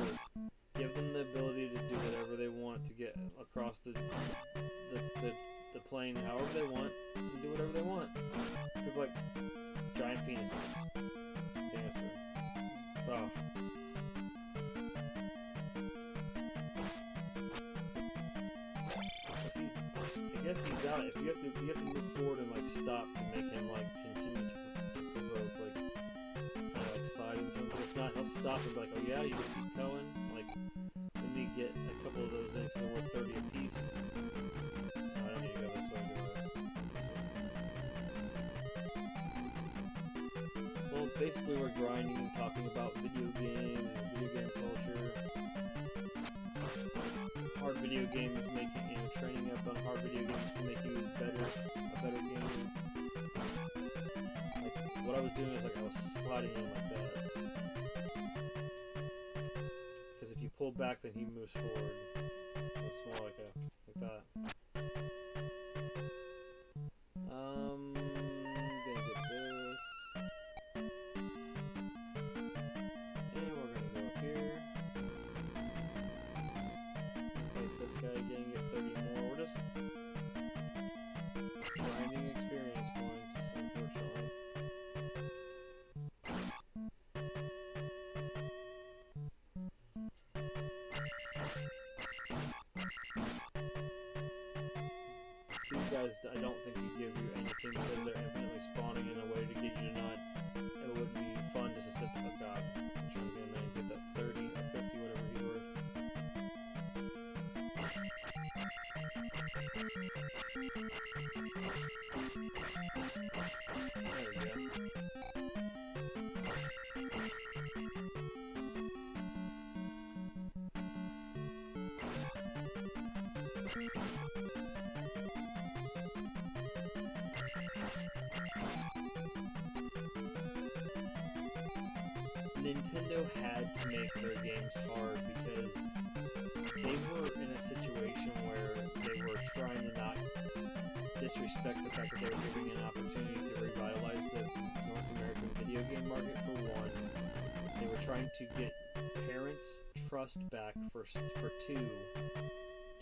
Give them the ability to do whatever they want to get across the plane however they want, and do whatever they want. People like giant penises. That's the answer. I guess he's got it. If you have to move forward and like stop to make him like continue to provoke, like sliding something. If not, he'll stop and be like, oh yeah, you just keep going. Like, we need to get a couple of those in because they're worth 30 apiece. I don't need to go this way. Well, basically we're grinding and talking about video games and video game culture. Hard video games making, you know, training up on hard video games to make you a better game. Like, what I was doing is like I was sliding in like that. Because if you pull back, then he moves forward. So it's more like that. Gonna get this. And we're gonna go up here. Hit this guy again, get 30 more. We're just grinding experience points, unfortunately. These guys, I don't think you give you anything because they're infinitely spawning in a way to get you to not. It would be fun just to sit there. Oh god, I'm trying to get in there and get that 30 or 50, whatever he's worth. There we go. Nintendo had to make their games hard because they were in a situation where they were trying to not disrespect the fact that they were giving an opportunity to revitalize the North American video game market, for one. They were trying to get parents' trust back for two.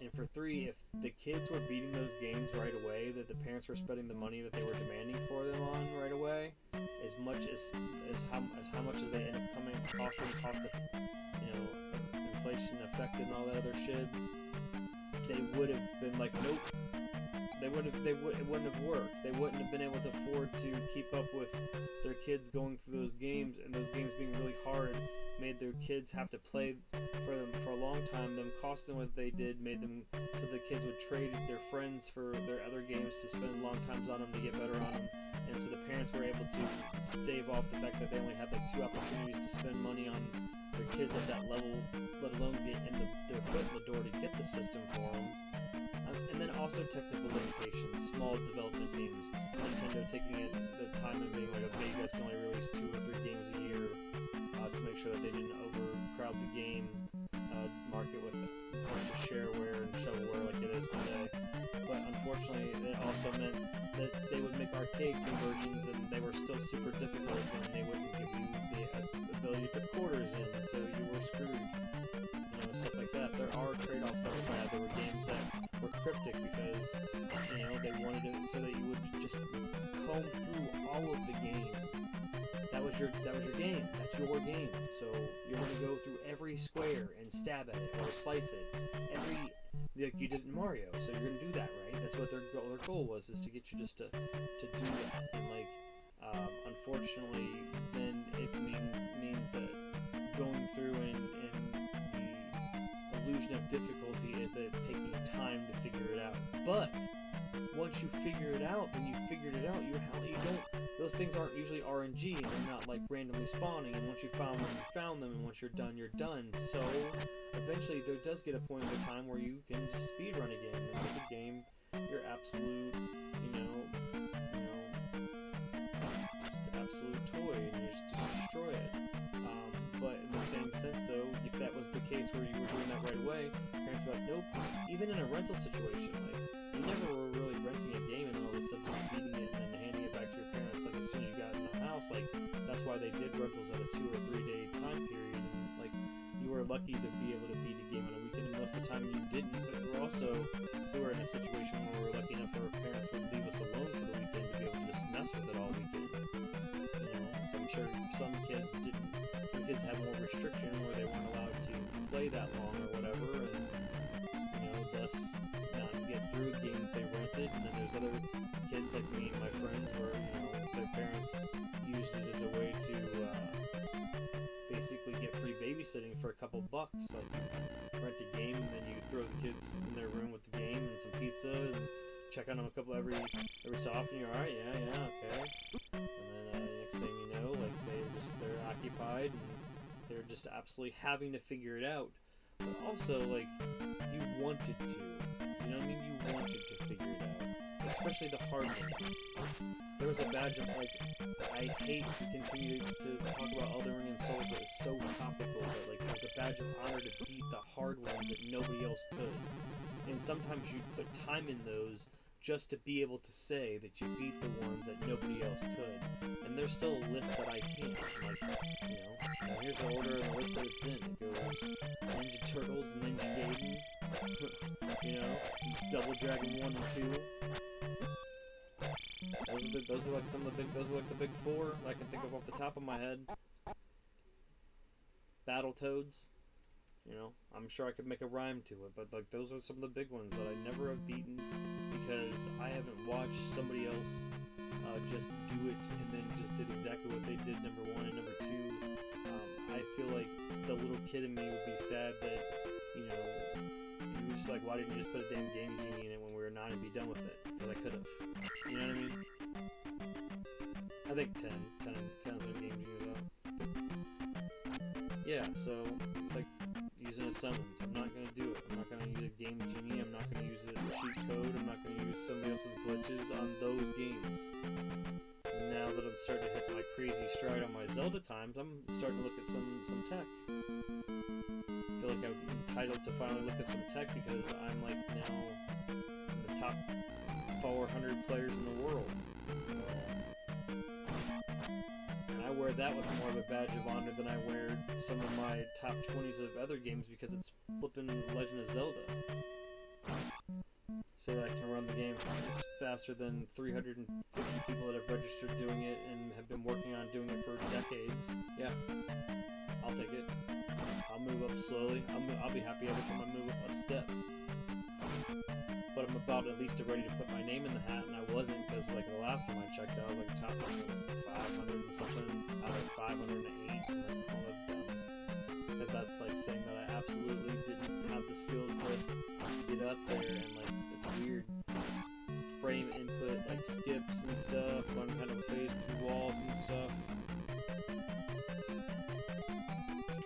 And for three, if the kids were beating those games right away, that the parents were spending the money that they were demanding for them on right away, how much as they end up coming costing, cost of, you know, inflation affected and all that other shit, they would have been like, nope. It wouldn't have worked. They wouldn't have been able to afford to keep up with their kids going through those games, and those games being really hard made their kids have to play for them for a long time. Them costing what they did made them so the kids would trade their friends for their other games to spend long times on them to get better on them, and so the parents were able to stave off the fact that they only had like 2 opportunities to spend money on their kids at that level, let alone get in their foot in the door to get the system for them. And then also technical limitations, small development teams, Nintendo taking it the time and being like, okay, you guys can only release 2 or 3 games a year to make sure that they didn't overcrowd the game market with a bunch of shareware and shovelware like it is today. But unfortunately, it also meant that they would make arcade conversions and they were still super difficult, and they wouldn't give you the ability to put quarters in, so you were screwed. You know, stuff like that. There are trade-offs that were bad. There were games that were cryptic because, you know, they wanted it so that you would just comb through all of the game. That was your game. That's your game. So you're going to go through every square and stab at it or slice it. Like you did in Mario. So you're going to do that, right? That's what their goal was, is to get you just to do that. And like, unfortunately, then it means that going through and the illusion of difficulty is that it's taking time to figure it out. But once you figure it out, then you figured it out. You don't. Those things aren't usually RNG, and they're not like randomly spawning. And once you found them, you found them. And once you're done, you're done. So eventually, there does get a point in time where you can just speedrun a game and make a game your absolute, just absolute toy, and you just destroy it. But in the same sense, though, if that was the case where you were doing that right away, parents were like, nope. Even in a rental situation, like, you never were really renting a game and all this stuff, just beating it and then handing it back to your parents, like, as soon as you got in the house. Like, that's why they did rentals at a 2 or 3 day time period, and, like, you were lucky to be able to beat a game on a weekend, and most of the time you didn't, but we were in a situation where we were lucky enough where our parents would leave us alone for the weekend to be able to just mess with it all weekend. You know, so I'm sure some kids didn't. Some kids had more restriction where they weren't allowed to play that long or whatever, and, you know, thus not get through a game that they rented. And then there's other kids like me and my friends where, you know, their parents used it as a way to basically get free babysitting for a couple bucks. Like, rent a game and then you throw the kids in their room with the game and some pizza and check on them a couple every so often. You're alright, yeah, okay. And then next thing you know, like, they're occupied and they're just absolutely having to figure it out. But also, like, you wanted to. You know what I mean? You wanted to figure it out. Especially the hard ones. There was a badge of, like, I hate to continue to talk about Elden Ring and Soul, but it's so topical that, like, there's a badge of honor to beat the hard ones that nobody else could. And sometimes you'd put time in those just to be able to say that you beat the ones that nobody else could. And there's still a list that I can't. Like, you know, now here's the order of the list that it's in. It goes Ninja Turtles, Ninja Gaiden, you know, Double Dragon 1 and 2. Those are like some of the big. Those are like the big 4 I can think of off the top of my head. Battletoads. You know, I'm sure I could make a rhyme to it, but like those are some of the big ones that I never have beaten because I haven't watched somebody else just do it and then just did exactly what they did, number 1 and number 2. I feel like the little kid in me would be sad that, you know, he was just like, why didn't you just put a damn Game Genie in it when we were 9 and be done with it? Because I could have. You know what I mean? I think 10 is what Game Genie was out. Yeah, so it's like using a summons. I'm not going to do it. I'm not going to use a Game Genie. I'm not going to use a cheat code. I'm not going to use somebody else's glitches on those games. Now that I'm starting to hit my crazy stride on my Zelda times, I'm starting to look at some tech. I feel like I'm entitled to finally look at some tech because I'm like now in the top 400 players in the world. I wear that with more of a badge of honor than I wear some of my top 20s of other games because it's flipping Legend of Zelda. so that I can run the game faster than 350 people that have registered doing it and have been working on doing it for decades. Yeah, I'll take it. I'll move up slowly. I'll be happy every time I move up a step. But I'm about at least ready to put my name in the hat, and I wasn't, because like the last time I checked out, I was like top 500 and something out of 508. I'm like, oh, that's dumb. Because that's like saying that I absolutely didn't have the skills to get up there, and like it's weird. Frame input, like skips and stuff, one kind of phase through walls and stuff.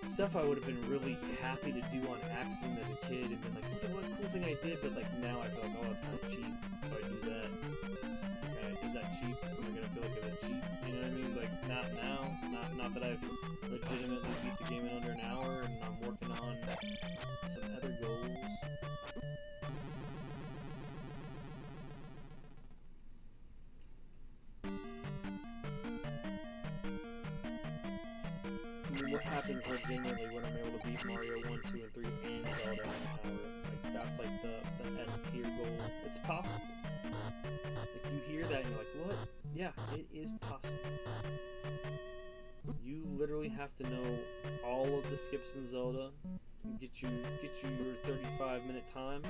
Stuff I would have been really happy to do on accident as a kid and been like, look at what cool thing I did, but like now I feel like, oh, it's kind of cheap if I do that. Okay, is that cheap? Am I gonna feel like it's cheap? You know what I mean? Like, not now. Not that I've legitimately beat the game in under an hour and I'm working on some other goals. What happens legitimately when I'm able to beat Mario 1, 2, and 3 and Zelda in an hour? Like, that's like the S tier goal. It's possible. Like, you hear that and you're like, what? Yeah, it is possible. You literally have to know all of the skips in Zelda, get you your 35-minute time.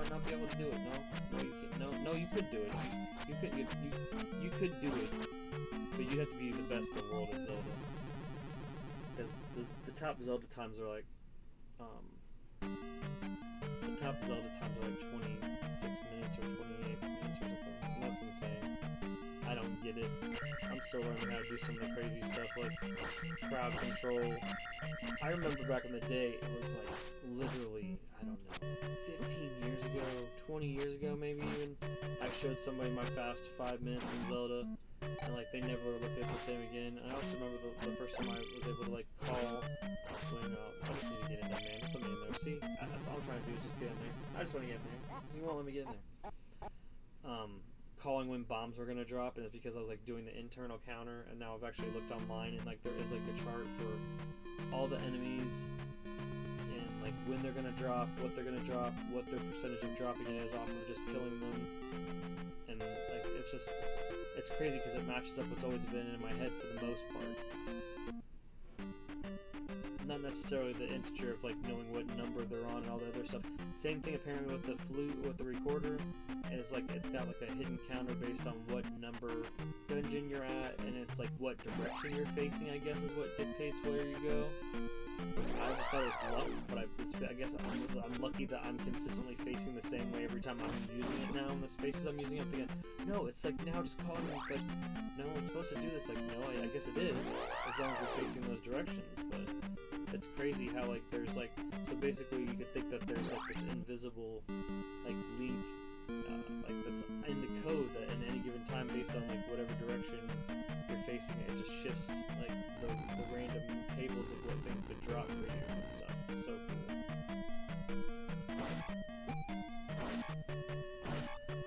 Not be able to do it. No, you could do it. You could do it, but you have to be the best in the world at Zelda. Because the top Zelda times are like, 26 minutes or 28 minutes or something. And that's insane. I don't get it. I'm still learning how to do some of the crazy stuff like crowd control. I remember back in the day, it was like literally, I don't know, 15 years ago, 20 years ago maybe even, I showed somebody my fast 5 minutes in Zelda, and like they never looked at it the same again. And I also remember the first time I was able to like call when, I just need to get in there, man, just let me in there. See, that's all I'm trying to do is just get in there. I just want to get in there, because you won't let me get in there. Calling when bombs were going to drop, and it's because I was like doing the internal counter, and now I've actually looked online, and like there is like a chart for all the enemies, and like when they're going to drop, what they're going to drop, what their percentage of dropping it is off of just killing them, and like it's crazy because it matches up what's always been in my head for the most part. Not necessarily the integer of like knowing what number they're on and all the other stuff. Same thing apparently with the flute, with the recorder. And it's like it's got like a hidden counter based on what number dungeon you're at, and it's like what direction you're facing, I guess, is what dictates where you go. I just thought it was luck, but I guess I'm lucky that I'm consistently facing the same way every time I'm using it now in the spaces I'm using it. I'm thinking, no, it's like now just calling me, like, no, I'm supposed to do this. Like, no, I guess it is, as long as we're facing those directions, but it's crazy how, like, there's, like, so basically you could think that there's, like, this invisible, like, link, like, that's in the code that in any given time, based on, like, whatever direction you're facing, it just shifts, like, the random tables of what things could drop for you and stuff. It's so cool.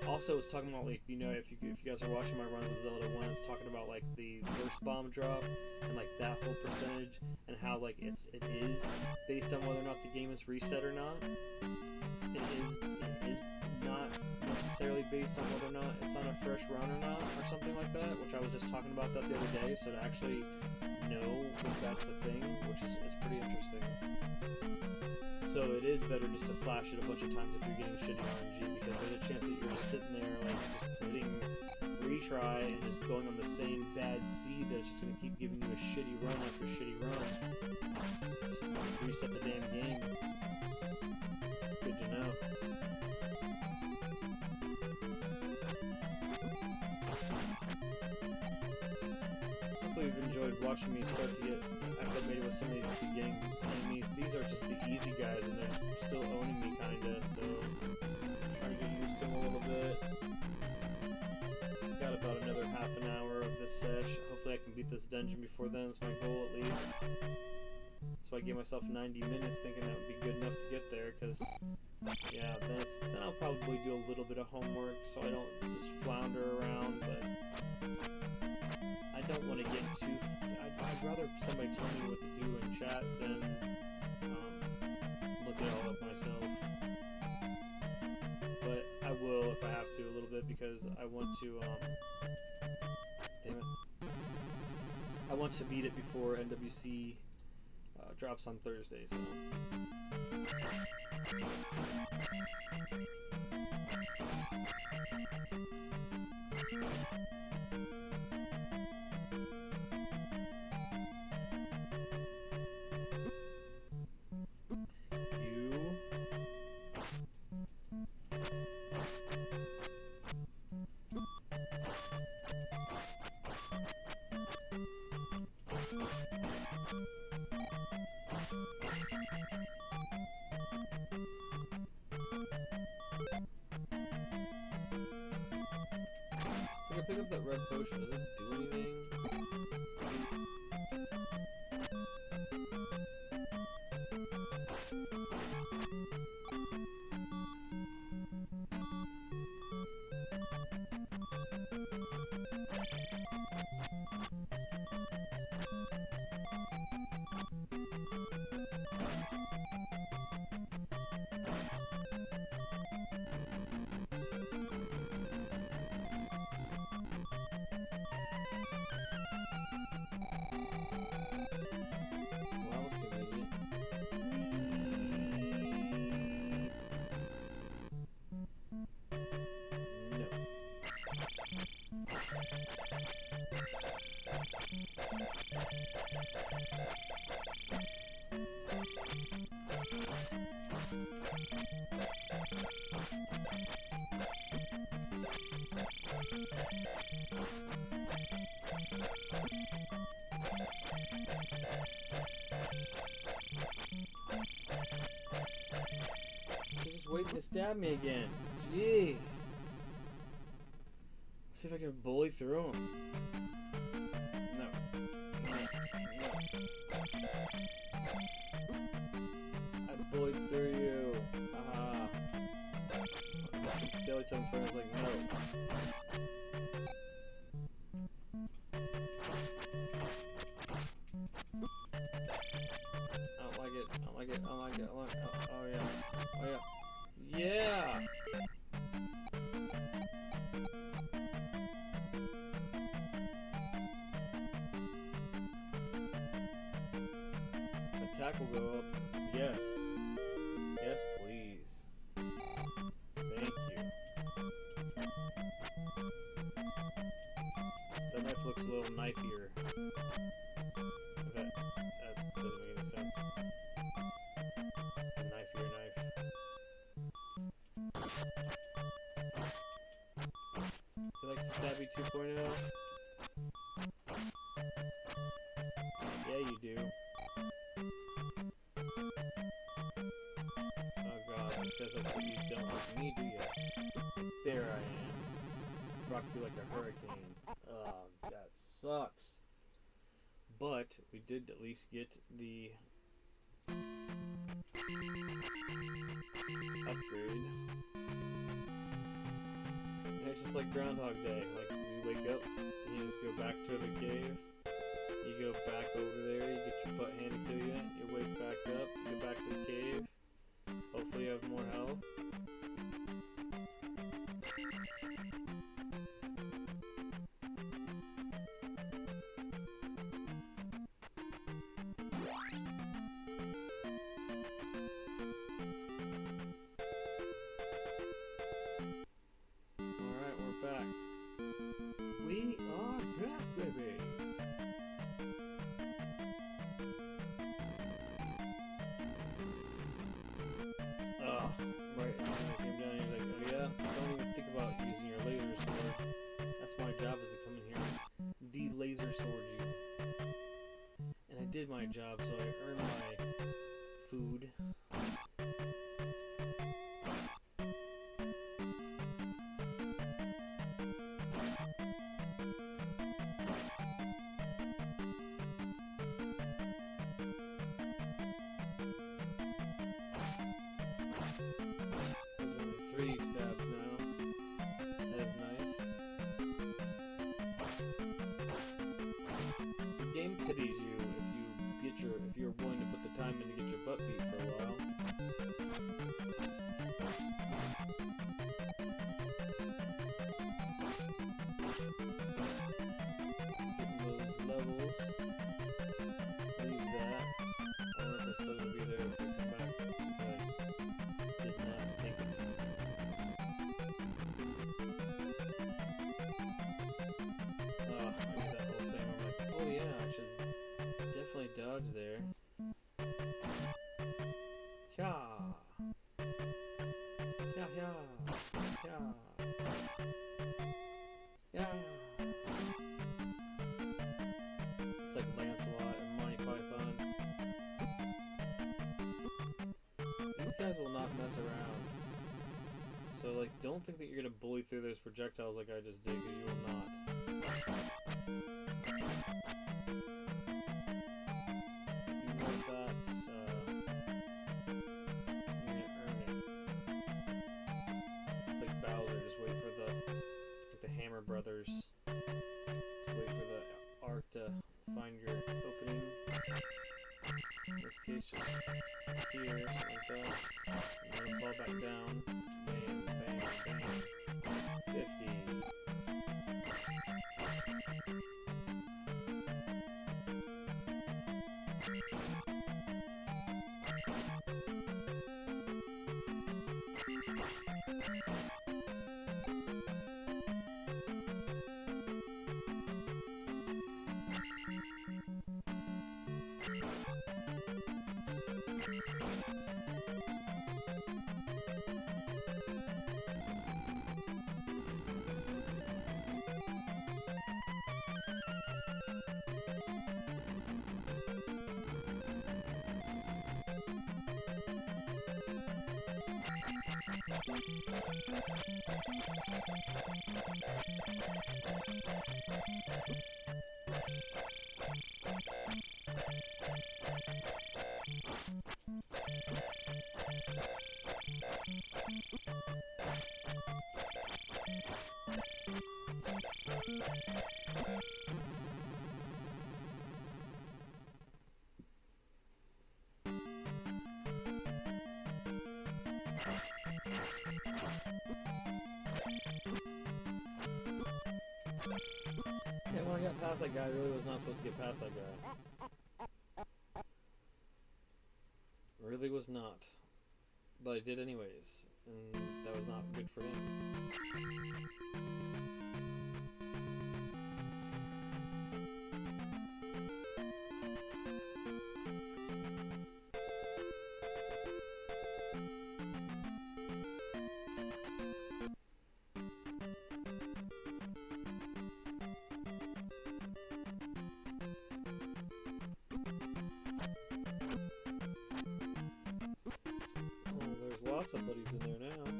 Also, it's talking about, like, you know, if you guys are watching my run with Zelda 1, it's talking about, like, the first bomb drop, and, like, that whole percentage, and how, like, it is based on whether or not the game is reset or not. It is not necessarily based on whether or not it's on a fresh run or not, or something like that, which I was just talking about that the other day, so to actually know if that's a thing, which is pretty interesting. So it is better just to flash it a bunch of times if you're getting shitty RNG, because there's a chance that you're just sitting there, like, just hitting retry and just going on the same bad seed that's just going to keep giving you a shitty run after shitty run. Just reset the damn game. It's good to know. Hopefully you've enjoyed watching me start to get acclimated with some of these beginning enemies. These are just the easy guys, and they're still owning me, kinda, so I'm trying to get used to them a little bit. Got about another half an hour of this sesh. Hopefully I can beat this dungeon before then. It's my goal, at least. So I gave myself 90 minutes, thinking that would be good enough to get there, because, yeah, then I'll probably do a little bit of homework so I don't just flounder around, but I don't want to get too. I'd rather somebody tell me what to do in chat than look it all up myself. But I will if I have to a little bit because I want to. Damn it! I want to beat it before NWC drops on Thursday. So. I pick up that red potion. Does it do anything? He's just waiting to stab me again. Jeez. See if I can bully through him. No. I bullied through you. Aha. Silly time friends like no. I don't like it. Oh yeah. Yeah! Attack will go up. Yes. Yes, please. Thank you. That knife looks a little knifier. That doesn't make any sense. Knifier knife. You like Stabby 2.0? Yeah, you do. Oh god, this does like what you don't like me, do you? There I am. Rock you like a hurricane. Oh, that sucks. But we did at least get the upgrade. And it's just like Groundhog Day. Like, you wake up, you just go back to the cave, you go back over there, you get your butt handed to you, you wake back up, you go back to the cave, hopefully you have more health. Did my job, so I earned my food. There's only 3 stabs now. That is nice. don't think that you're gonna bully through those projectiles like I just did, because you will not. You want that, you're gonna earn it. It's like Bowser, just wait for the, it's like the Hammer Brothers. Just wait for the arc to find your opening. In this case, just here, something like that. And then fall back down. Bam, bam, bam. 50. Yeah, when I got past that guy, I really was not supposed to get past that guy. Really was not. But I did anyways, and that was not good for him. Somebody's in there now.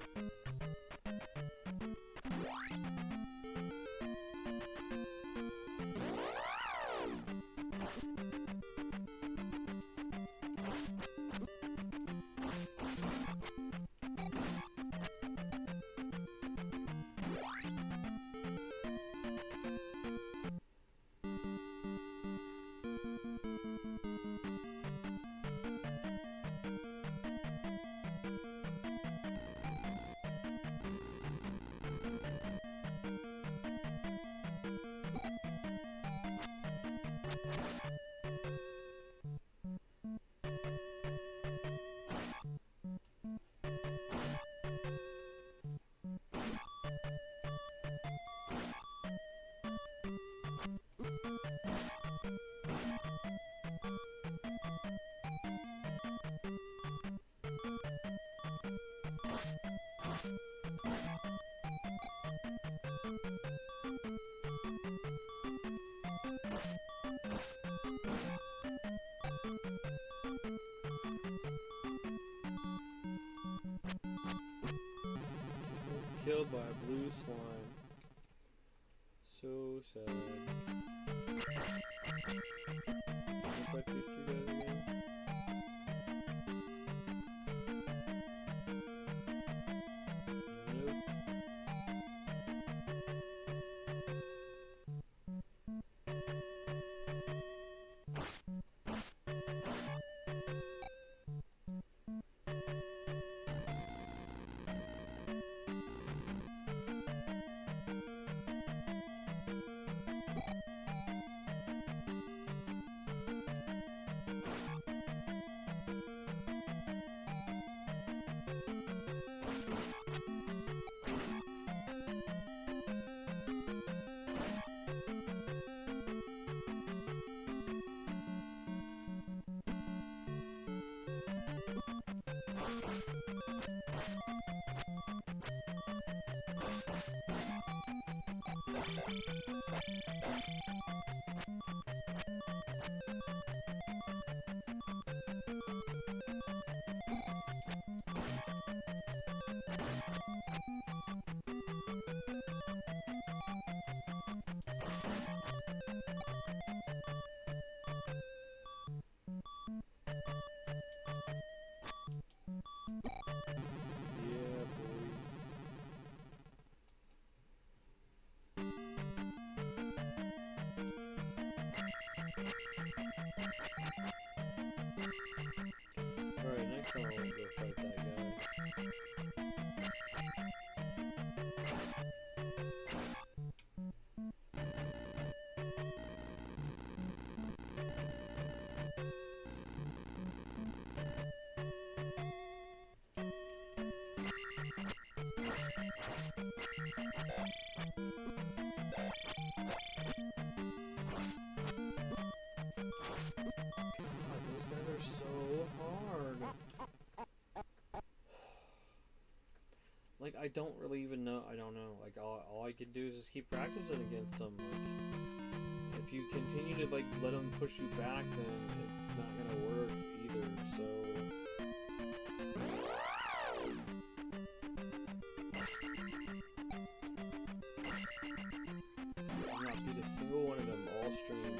Killed by a blue slime. So sad. Can I fight these two guys again? Nope. I won't go fight that guy. Like, I don't really even know. I don't know. Like, all I can do is just keep practicing against them. Like, if you continue to, like, let them push you back, then it's not gonna work either, so... I've not beat a single one of them all stream.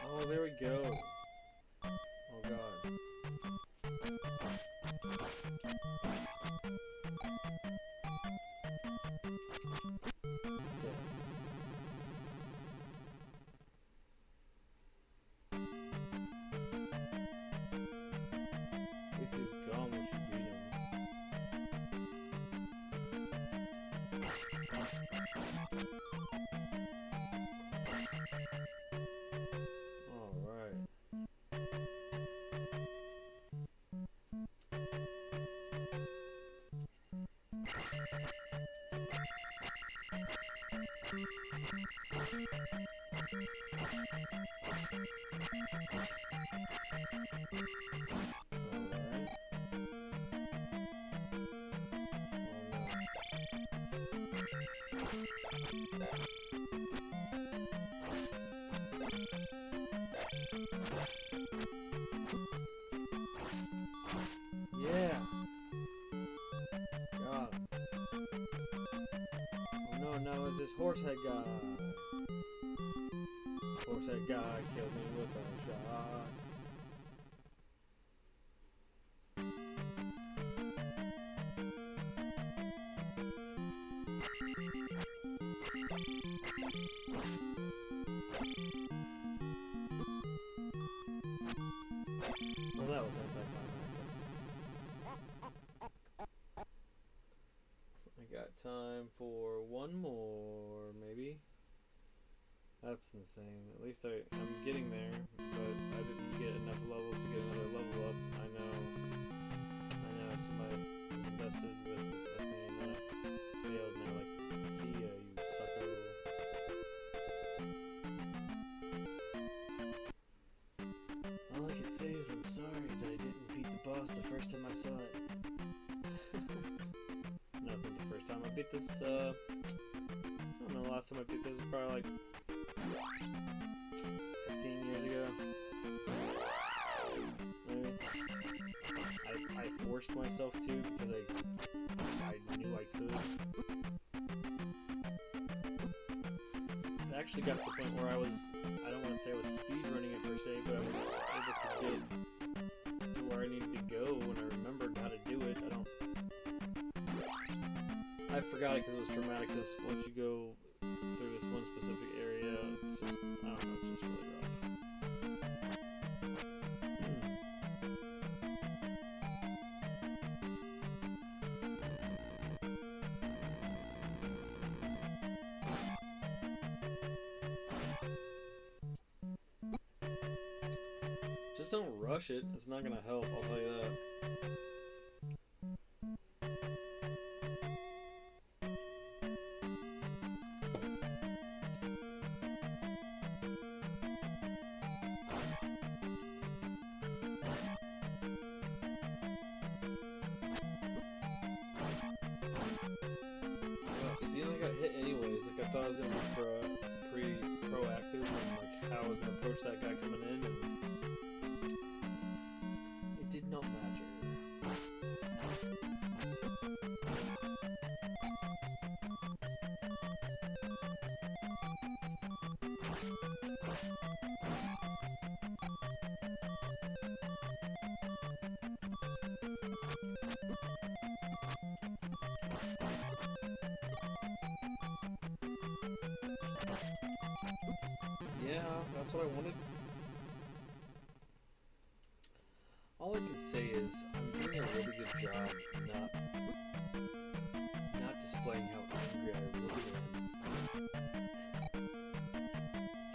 Oh, there we go. Oh god. At least he's gone once you beat him. Alright. Yeah. Got him. Oh no, it's this horsehead guy. Horsehead guy killed me with a shot. Well, that was anticlimactic. I got time for one more, maybe. That's insane. At least I'm getting there, but I didn't get enough levels to get another level up. I know. Somebody was invested with me and then I failed and they're like, see ya, you sucker. All I can say is I'm sorry that I didn't beat the boss the first time I saw it. Nothing the first time I beat this, I don't know, the last time I beat this was probably like 15 years ago. Maybe. I forced myself to because I knew I could. It actually got to the point where I don't want to say I was speedrunning it per se, but I was able to get to where I needed to go when I remembered how to do it. I forgot it because it was traumatic, because once you go through this one specific area, it's just, I don't know, it's just really rough. Just don't rush it, it's not gonna help, I'll tell you that. Hit anyways, like I thought I was gonna be pretty proactive and like how I was gonna approach that guy coming in, and it did not matter. Yeah, that's what I wanted. All I can say is I'm doing a really good job not displaying how angry I really am.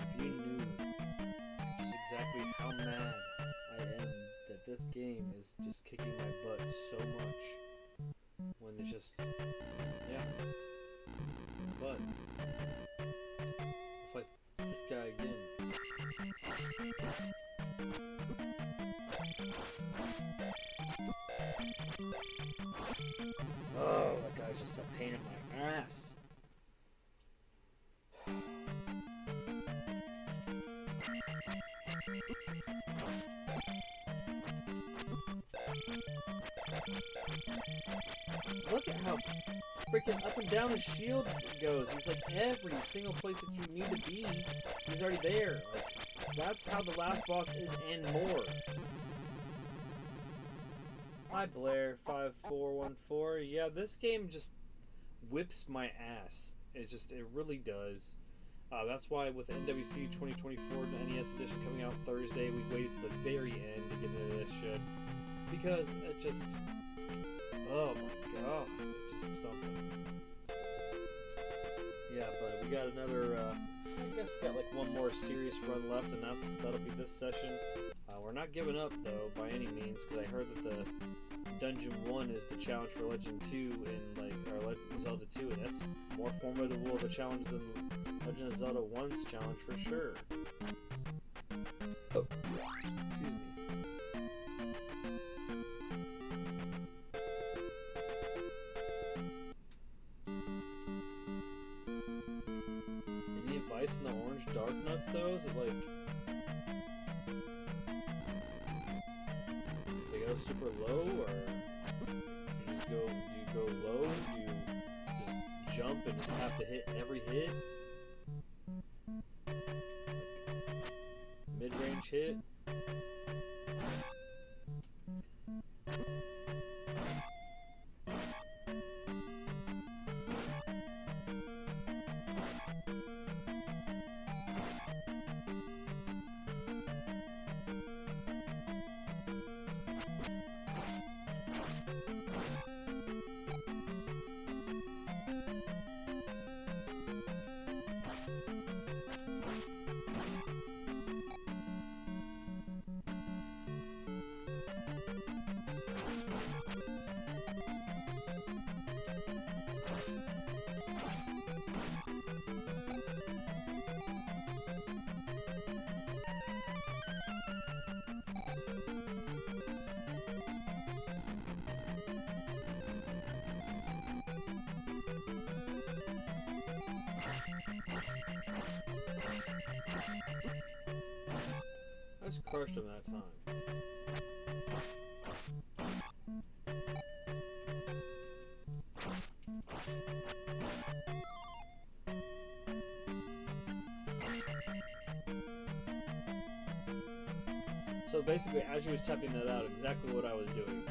If you knew just exactly how mad I am that this game is just kicking my butt so much, when it's just, yeah. But if I this guy again. Oh, that guy's just a pain in my ass. Look at how freaking up and down his shield goes. He's like every single place that you need to be, he's already there. Like, that's how the last boss is and more. Hi Blair, 5414. Yeah, this game just whips my ass. It really does. That's why with NWC 2024 NES edition coming out Thursday, we waited to the very end to get into this shit. Because it just, oh my god, it's just something. Yeah, but we got another, I guess we got like one more serious run left, and that'll be this session. We're not giving up though by any means, because I heard that the Dungeon 1 is the challenge for Legend 2 in Zelda 2, and that's more formidable of a challenge than Legend of Zelda 1's challenge for sure. Oh. Excuse me. Any advice on the orange dark nuts though? Is it like they go super low, or do you go low? Do you just jump and just have to hit every hit? Like mid-range hit? just crushed him that time. So basically, as you was tapping that out, exactly what I was doing.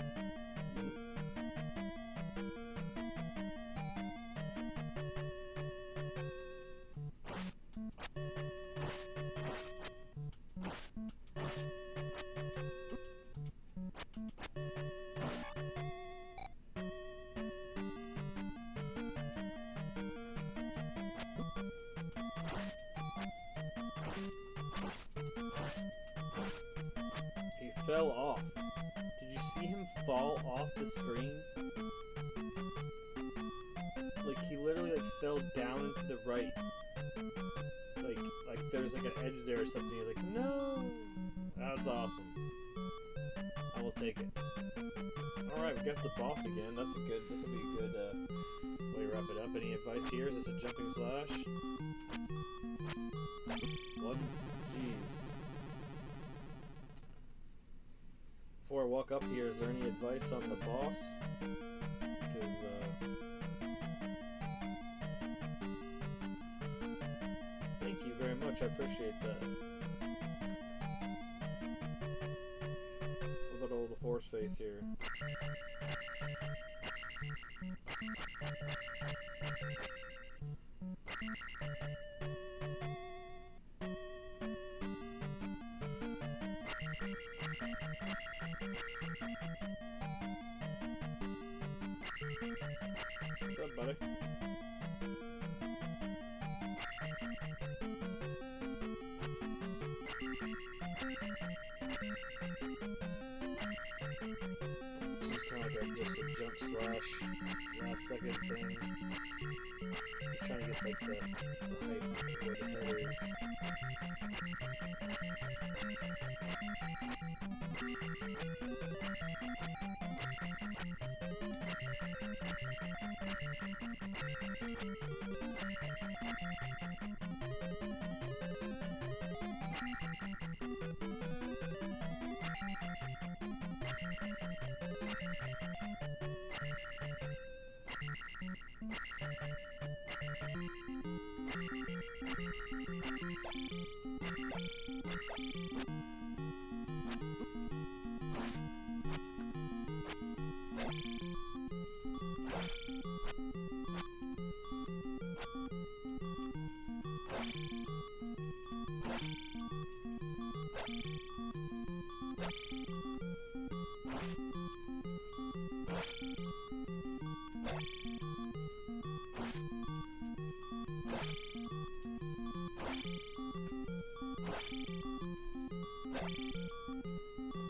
Fell off. Did you see him fall off the screen? Like he literally fell down and to the right. Like there's like an edge there or something. You're like, no, that's awesome. I will take it. All right, we got the boss again. This will be a good way to wrap it up. Any advice here? Is this a jumping slash? What? Jeez. Before I walk up here, is there any advice on the boss? Because, thank you very much, I appreciate that. What about old horse face here? What's up, buddy? It's kind of like just a jump slash last second thing. Just trying to get like the height where the head is.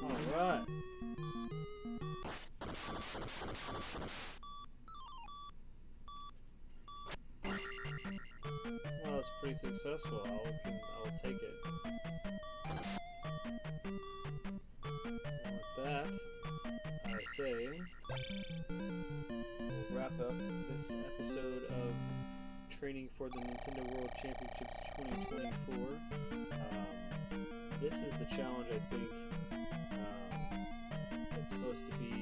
Alright. Well, that's pretty successful. I'll take it. And with that, I say we'll wrap up this episode of training for the Nintendo World Championships 2024. This is the challenge, I think. It's supposed to be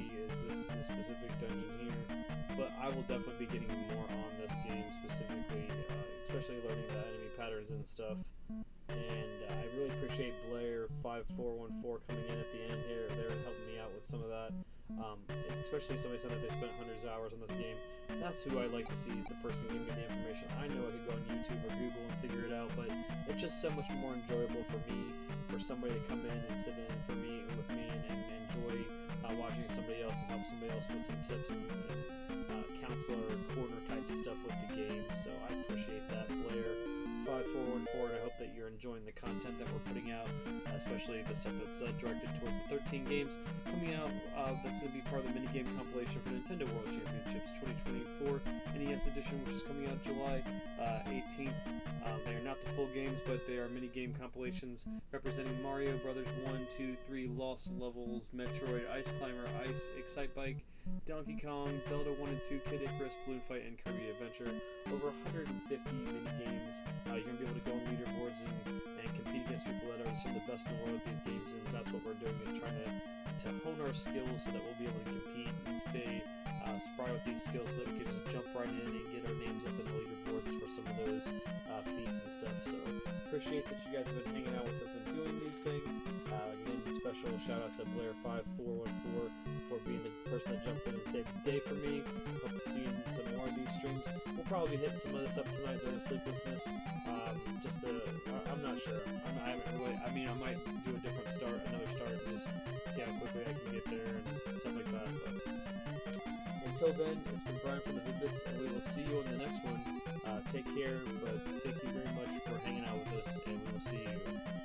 this specific dungeon here, but I will definitely be getting more on this game specifically, especially learning the enemy patterns and stuff. And I really appreciate Blair5414 coming in at the end here. They're helping me out with some of that. Especially somebody said that they spent hundreds of hours on this game. That's who I like to see, is the person giving me the information. I know I could go on YouTube or Google and figure it out, but it's just so much more enjoyable for me, for somebody to come in and sit in for me and with me and enjoy watching somebody else and help somebody else with some tips and counselor corner type stuff with the game. So I appreciate that, Blair5414. I hope that you're enjoying the content that we're putting out, especially the stuff that's directed towards the 13 games coming out. That's going to be part of the minigame compilation for Nintendo World Championships 2024 NES edition, which is coming out July 18th. They are not the full games, but they are minigame compilations representing Mario Brothers 1, 2, 3, Lost Levels, Metroid, Ice Climber, Ice, Excite Bike, Donkey Kong, Zelda 1 and 2, Kid Icarus, Balloon Fight, and Kirby Adventure. Over 150 minigames. You're going to be able to go on leaderboards and compete against people that are some of the best in the world at these games, and that's what we're doing, is trying to hone our skills so that we'll be able to compete and stay spry with these skills, so that we can just jump right in and get our names up in the leaderboards for some of those feats and stuff. So appreciate that you guys have been hanging out with us and doing these things. Again, special shout out to Blair5414 for being the person that jumped in and saved the day for me. Hope to see some more of these streams. We'll probably be hitting some of this up tonight during sleeplessness. I'm not sure. I haven't really. I mean, I might do a different start, another start, and just see how quickly I can get there and stuff like that. But until then, it's been Brian from the Vid-Bits, and we will see you on the next one. Take care, but thank you very much for hanging out with us, and we will see you